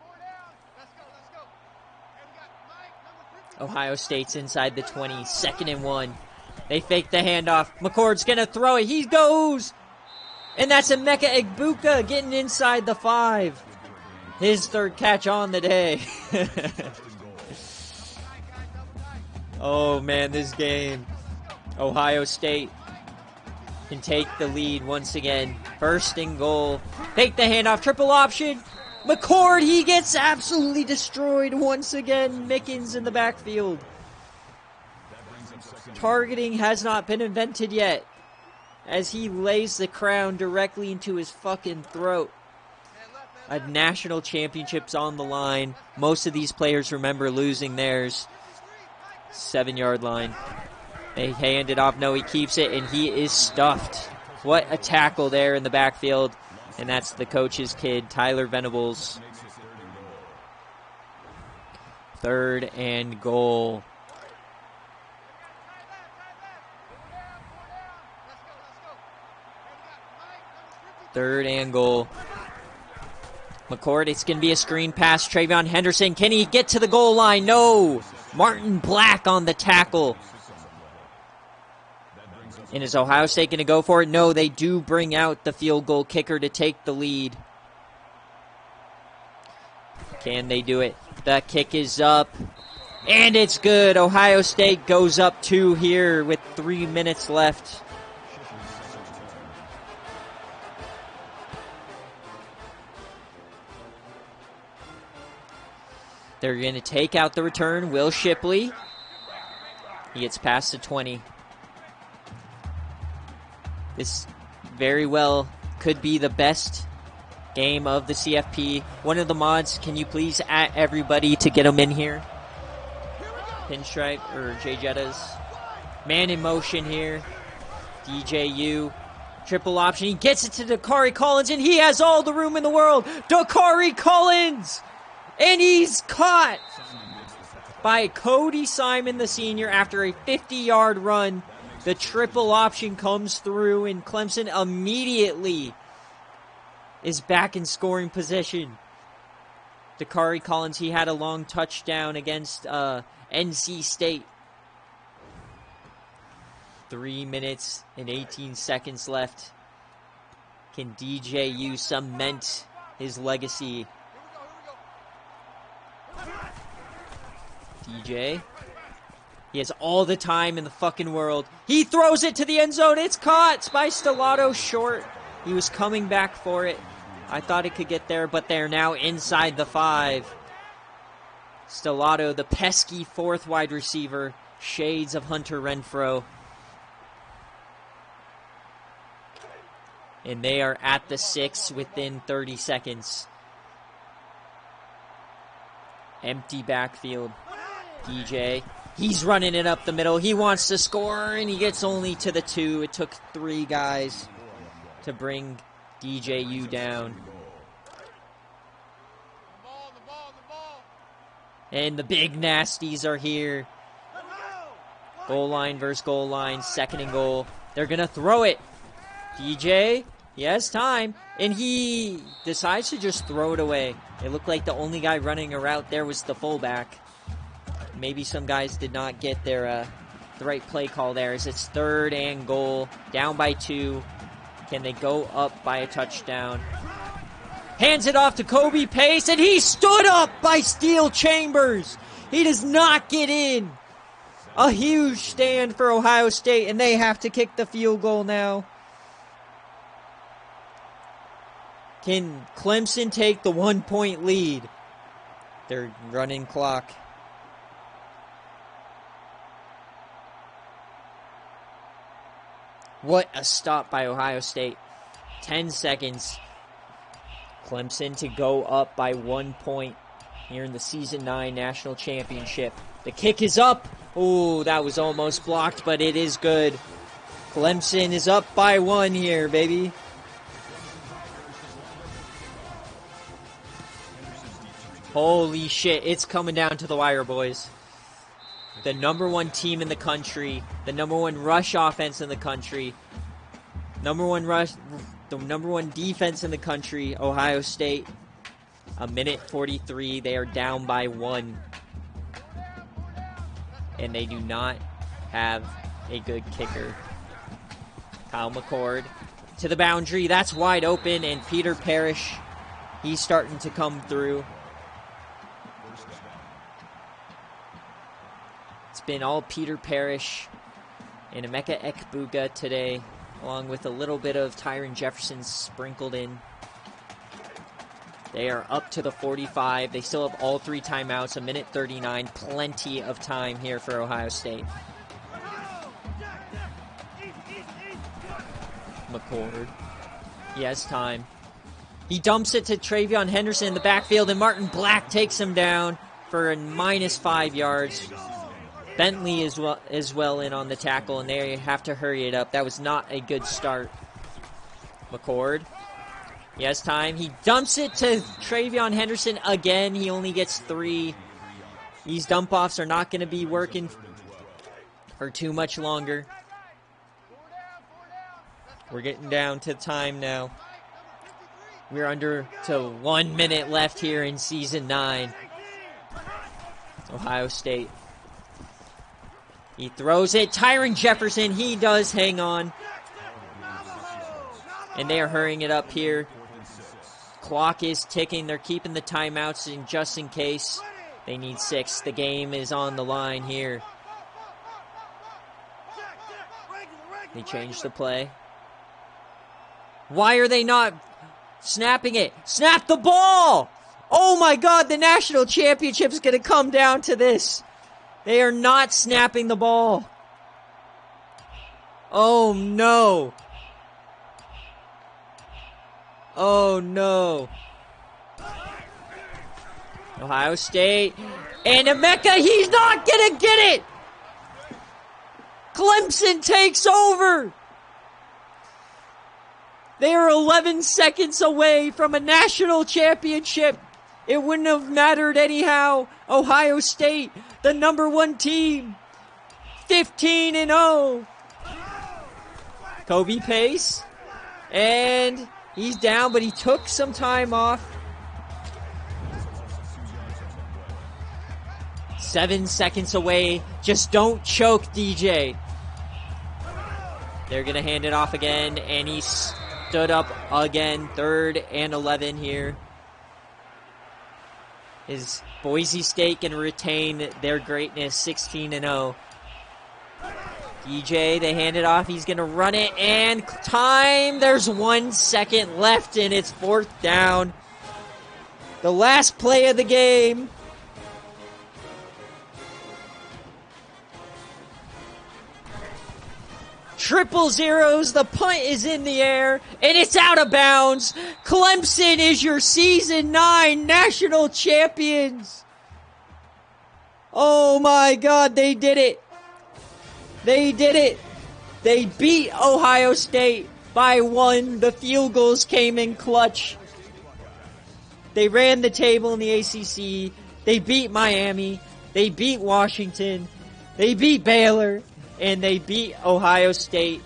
Let's go. And we got Mike, number 50. Ohio State's inside the 20. 2nd and 1. They fake the handoff. McCord's going to throw it. He goes. And that's Emeka Egbuka getting inside the 5. His 3rd catch on the day. Oh, man, this game. Ohio State can take the lead once again. 1st and goal. Fake the handoff. Triple option. McCord, he gets absolutely destroyed once again. Mickens in the backfield. Targeting has not been invented yet, as he lays the crown directly into his fucking throat. A national championship's on the line. Most of these players remember losing theirs. 7-yard line. They hand it off. No, he keeps it, and he is stuffed. What a tackle there in the backfield. And that's the coach's kid, Tyler Venables. 3rd and goal. Third and goal. McCord, it's going to be a screen pass. Travion Henderson, can he get to the goal line? No. Martin Black on the tackle. And is Ohio State going to go for it? No, they do bring out the field goal kicker to take the lead. Can they do it? The kick is up. And it's good. Ohio State goes up 2 here with 3 minutes left. They're going to take out the return. Will Shipley. He gets past the 20. This very well could be the best game of the CFP. One of the mods, can you please at everybody to get them in here? Pinstripe or J Jettas. Man in motion here. DJU. Triple option. He gets it to Dakari Collins, and he has all the room in the world. Dakari Collins! And he's caught by Cody Simon, the senior, after a 50-yard run. The triple option comes through, and Clemson immediately is back in scoring position. Dakari Collins, he had a long touchdown against NC State. 3 minutes and 18 seconds left. Can DJU cement his legacy? DJ. He has all the time in the fucking world. He throws it to the end zone. It's caught. It's by Stellato short. He was coming back for it. I thought it could get there, but they're now inside the 5. Stellato, the pesky 4th wide receiver. Shades of Hunter Renfrow. And they are at the 6 within 30 seconds. Empty backfield. DJ. He's running it up the middle. He wants to score, and he gets only to the 2. It took 3 guys to bring DJU down. And the big nasties are here. Goal line versus goal line. 2nd and goal. They're going to throw it. DJ, he has time, and he decides to just throw it away. It looked like the only guy running a route there was the fullback. Maybe some guys did not get their the right play call there, as it's 3rd and goal. Down by 2. Can they go up by a touchdown? Hands it off to Kobe Pace, and he stood up by Steel Chambers. He does not get in. A huge stand for Ohio State, and they have to kick the field goal now. Can Clemson take the 1-point lead? They're running clock. What a stop by Ohio State. 10 seconds. Clemson to go up by 1 point here in the Season 9 National Championship. The kick is up. Oh, that was almost blocked, but it is good. Clemson is up by 1 here, baby. Holy shit, it's coming down to the wire, boys. The number 1 team in the country, the number 1 rush offense in the country, the number 1 defense in the country, Ohio State. A minute 43, they are down by 1. And they do not have a good kicker. Kyle McCord to the boundary, that's wide open, and Peter Parrish, he's starting to come through. It's been all Peter Parrish and Emeka Ekbuga today, along with a little bit of Tyron Jefferson sprinkled in. They are up to the 45. They still have all 3 timeouts, a minute 39. Plenty of time here for Ohio State. McCord. He has time. He dumps it to Travion Henderson in the backfield, and Martin Black takes him down for a minus 5 yards. Bentley is well in on the tackle, and they have to hurry it up. That was not a good start. McCord. He has time. He dumps it to Travion Henderson again. He only gets 3. These dump-offs are not going to be working for too much longer. We're getting down to time now. We're under to 1 minute left here in Season 9. Ohio State. He throws it. Tyron Jefferson, he does hang on. And they are hurrying it up here. Clock is ticking. They're keeping the timeouts in just in case. They need 6. The game is on the line here. They changed the play. Why are they not snapping it? Snap the ball! Oh my God, the national championship is going to come down to this. They are not snapping the ball. Oh no. Oh no. Ohio State. And Emeka, he's not going to get it. Clemson takes over. They are 11 seconds away from a national championship. It wouldn't have mattered anyhow. Ohio State, the number 1 team, 15-0. Kobe Pace, and he's down, but he took some time off. 7 seconds away. Just don't choke, DJ. They're going to hand it off again, and he stood up again. 3rd and 11 here. Is Boise State going to retain their greatness, 16-0. DJ, they hand it off. He's going to run it, and time. There's 1 second left, and it's 4th down. The last play of the game. Triple zeros, the punt is in the air, and it's out of bounds. Clemson is your Season 9 national champions. Oh my God, they did it. They did it. They beat Ohio State by 1. The field goals came in clutch. They ran the table in the ACC. They beat Miami. They beat Washington. They beat Baylor. And they beat Ohio State,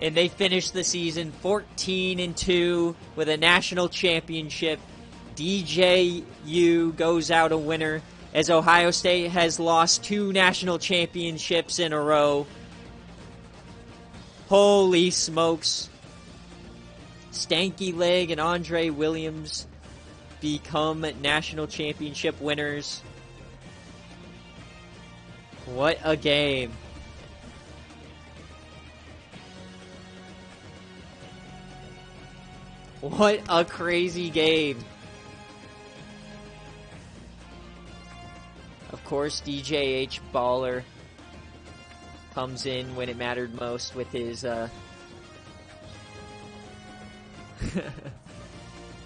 and they finished the season 14-2 with a national championship. DJU goes out a winner, as Ohio State has lost 2 national championships in a row. Holy smokes. Stanky Leg and Andre Williams become national championship winners. What a game. What a crazy game. Of course, DJH Baller comes in when it mattered most with his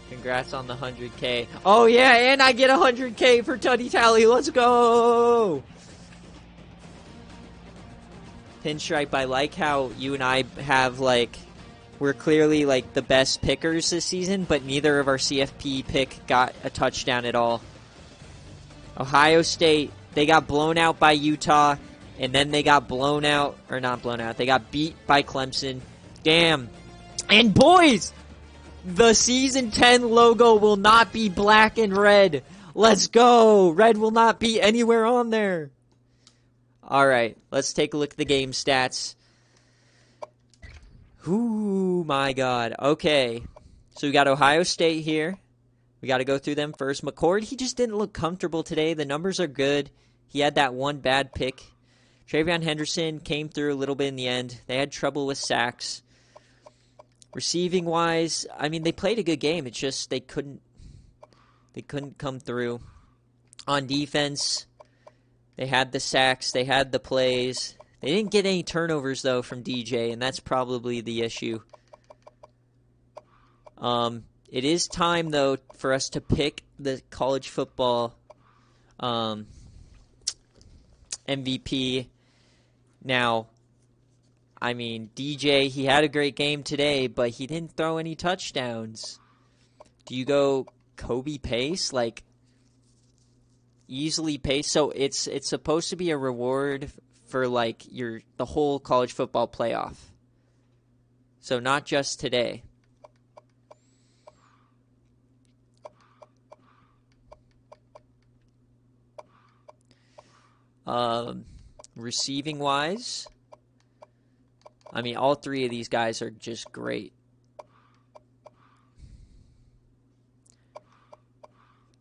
congrats on the 100K. Oh yeah, and I get 100K for Tutty Tally. Let's go! Pinstripe, I like how you and I have, like, we're clearly, like, the best pickers this season, but neither of our CFP pick got a touchdown at all. Ohio State, they got blown out by Utah, and then they got blown out, or not blown out, they got beat by Clemson. Damn. And boys, the Season 10 logo will not be black and red. Let's go. Red will not be anywhere on there. All right, let's take a look at the game stats. Ooh, my God. Okay, so we got Ohio State here. We got to go through them first. McCord, he just didn't look comfortable today. The numbers are good. He had that one bad pick. Travion Henderson came through a little bit in the end. They had trouble with sacks. Receiving-wise, I mean, they played a good game. It's just they couldn't come through. On defense, they had the sacks. They had the plays. They didn't get any turnovers, though, from DJ, and that's probably the issue. It is time, though, for us to pick the college football MVP. Now, I mean, DJ, he had a great game today, but he didn't throw any touchdowns. Do you go Kobe Pace? Like, easily Pace? So it's supposed to be a reward for, like, the whole college football playoff. So not just today. Receiving wise, I mean, all three of these guys are just great.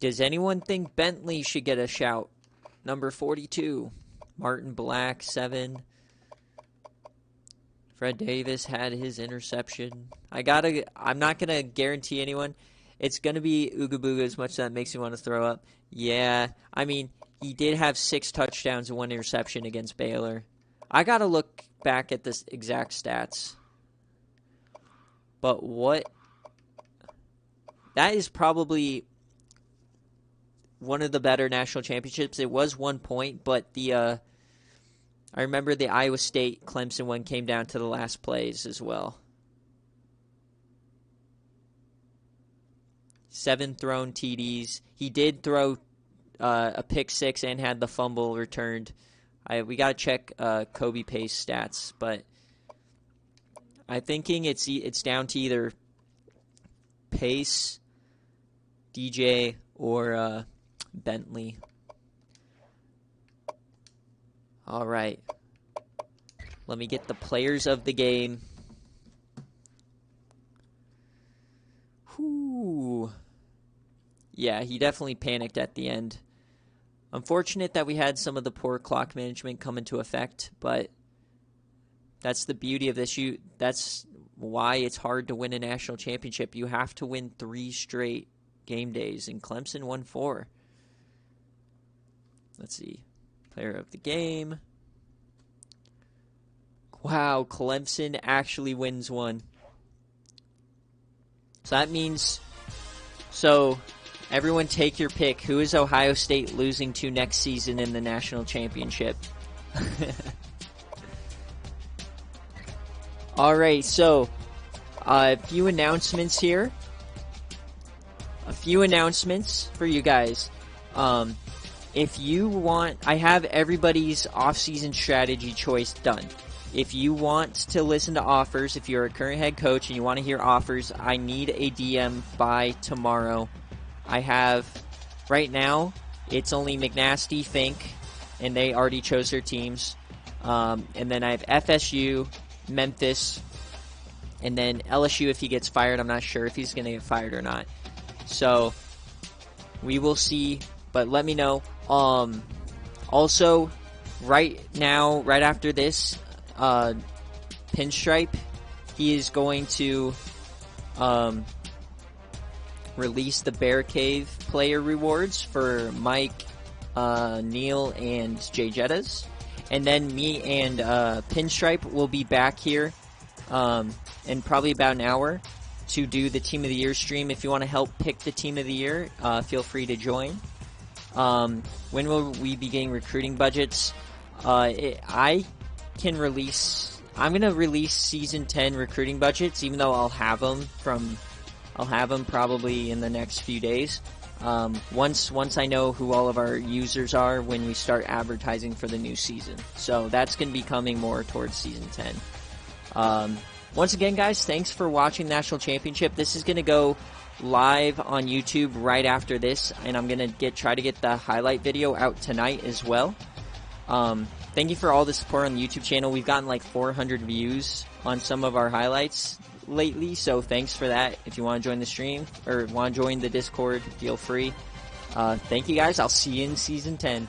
Does anyone think Bentley should get a shout? Number 42. Martin Black, 7. Fred Davis had his interception. I'm not going to guarantee anyone. It's going to be Ooga Booga as much as that makes me want to throw up. Yeah, I mean, he did have 6 touchdowns and 1 interception against Baylor. I got to look back at this exact stats. But what? That is probably one of the better national championships. It was 1 point, but I remember the Iowa State Clemson one came down to the last plays as well. 7 thrown TDs. He did throw a pick 6 and had the fumble returned. We got to check Kobe Pace stats, but I'm thinking it's down to either Pace, DJ, or Bentley. All right. Let me get the players of the game. Whew. Yeah, he definitely panicked at the end. Unfortunate that we had some of the poor clock management come into effect, but that's the beauty of this. That's why it's hard to win a national championship. You have to win 3 straight game days, and Clemson won 4. Let's see. Player of the game. Wow, Clemson actually wins 1. So that means... So, everyone take your pick. Who is Ohio State losing to next season in the national championship? All right, so a few announcements here. A few announcements for you guys. If you want, I have everybody's off-season strategy choice done. If you want to listen to offers, if you're a current head coach and you want to hear offers, I need a DM by tomorrow. I have, right now, it's only McNasty, Fink, and they already chose their teams. And then I have FSU, Memphis, and then LSU if he gets fired. I'm not sure if he's going to get fired or not. So, we will see, but let me know. Also, right now, right after this, Pinstripe, he is going to release the BearCave player rewards for Mike, Neil, and Jay Jettas. And then me and Pinstripe will be back here in probably about an hour to do the Team of the Year stream. If you want to help pick the Team of the Year, feel free to join. When will we be getting recruiting budgets? I'm going to release Season 10 recruiting budgets, even though I'll have them probably in the next few days. Once I know who all of our users are when we start advertising for the new season. So that's going to be coming more towards Season 10. Once again, guys, thanks for watching National Championship. This is going to go live on YouTube right after this, and I'm going to try to get the highlight video out tonight as well. Thank you for all the support on the YouTube channel. We've gotten like 400 views on some of our highlights lately, so thanks for that. If you want to join the stream or want to join the Discord, feel free. Thank you, guys. I'll see you in Season 10.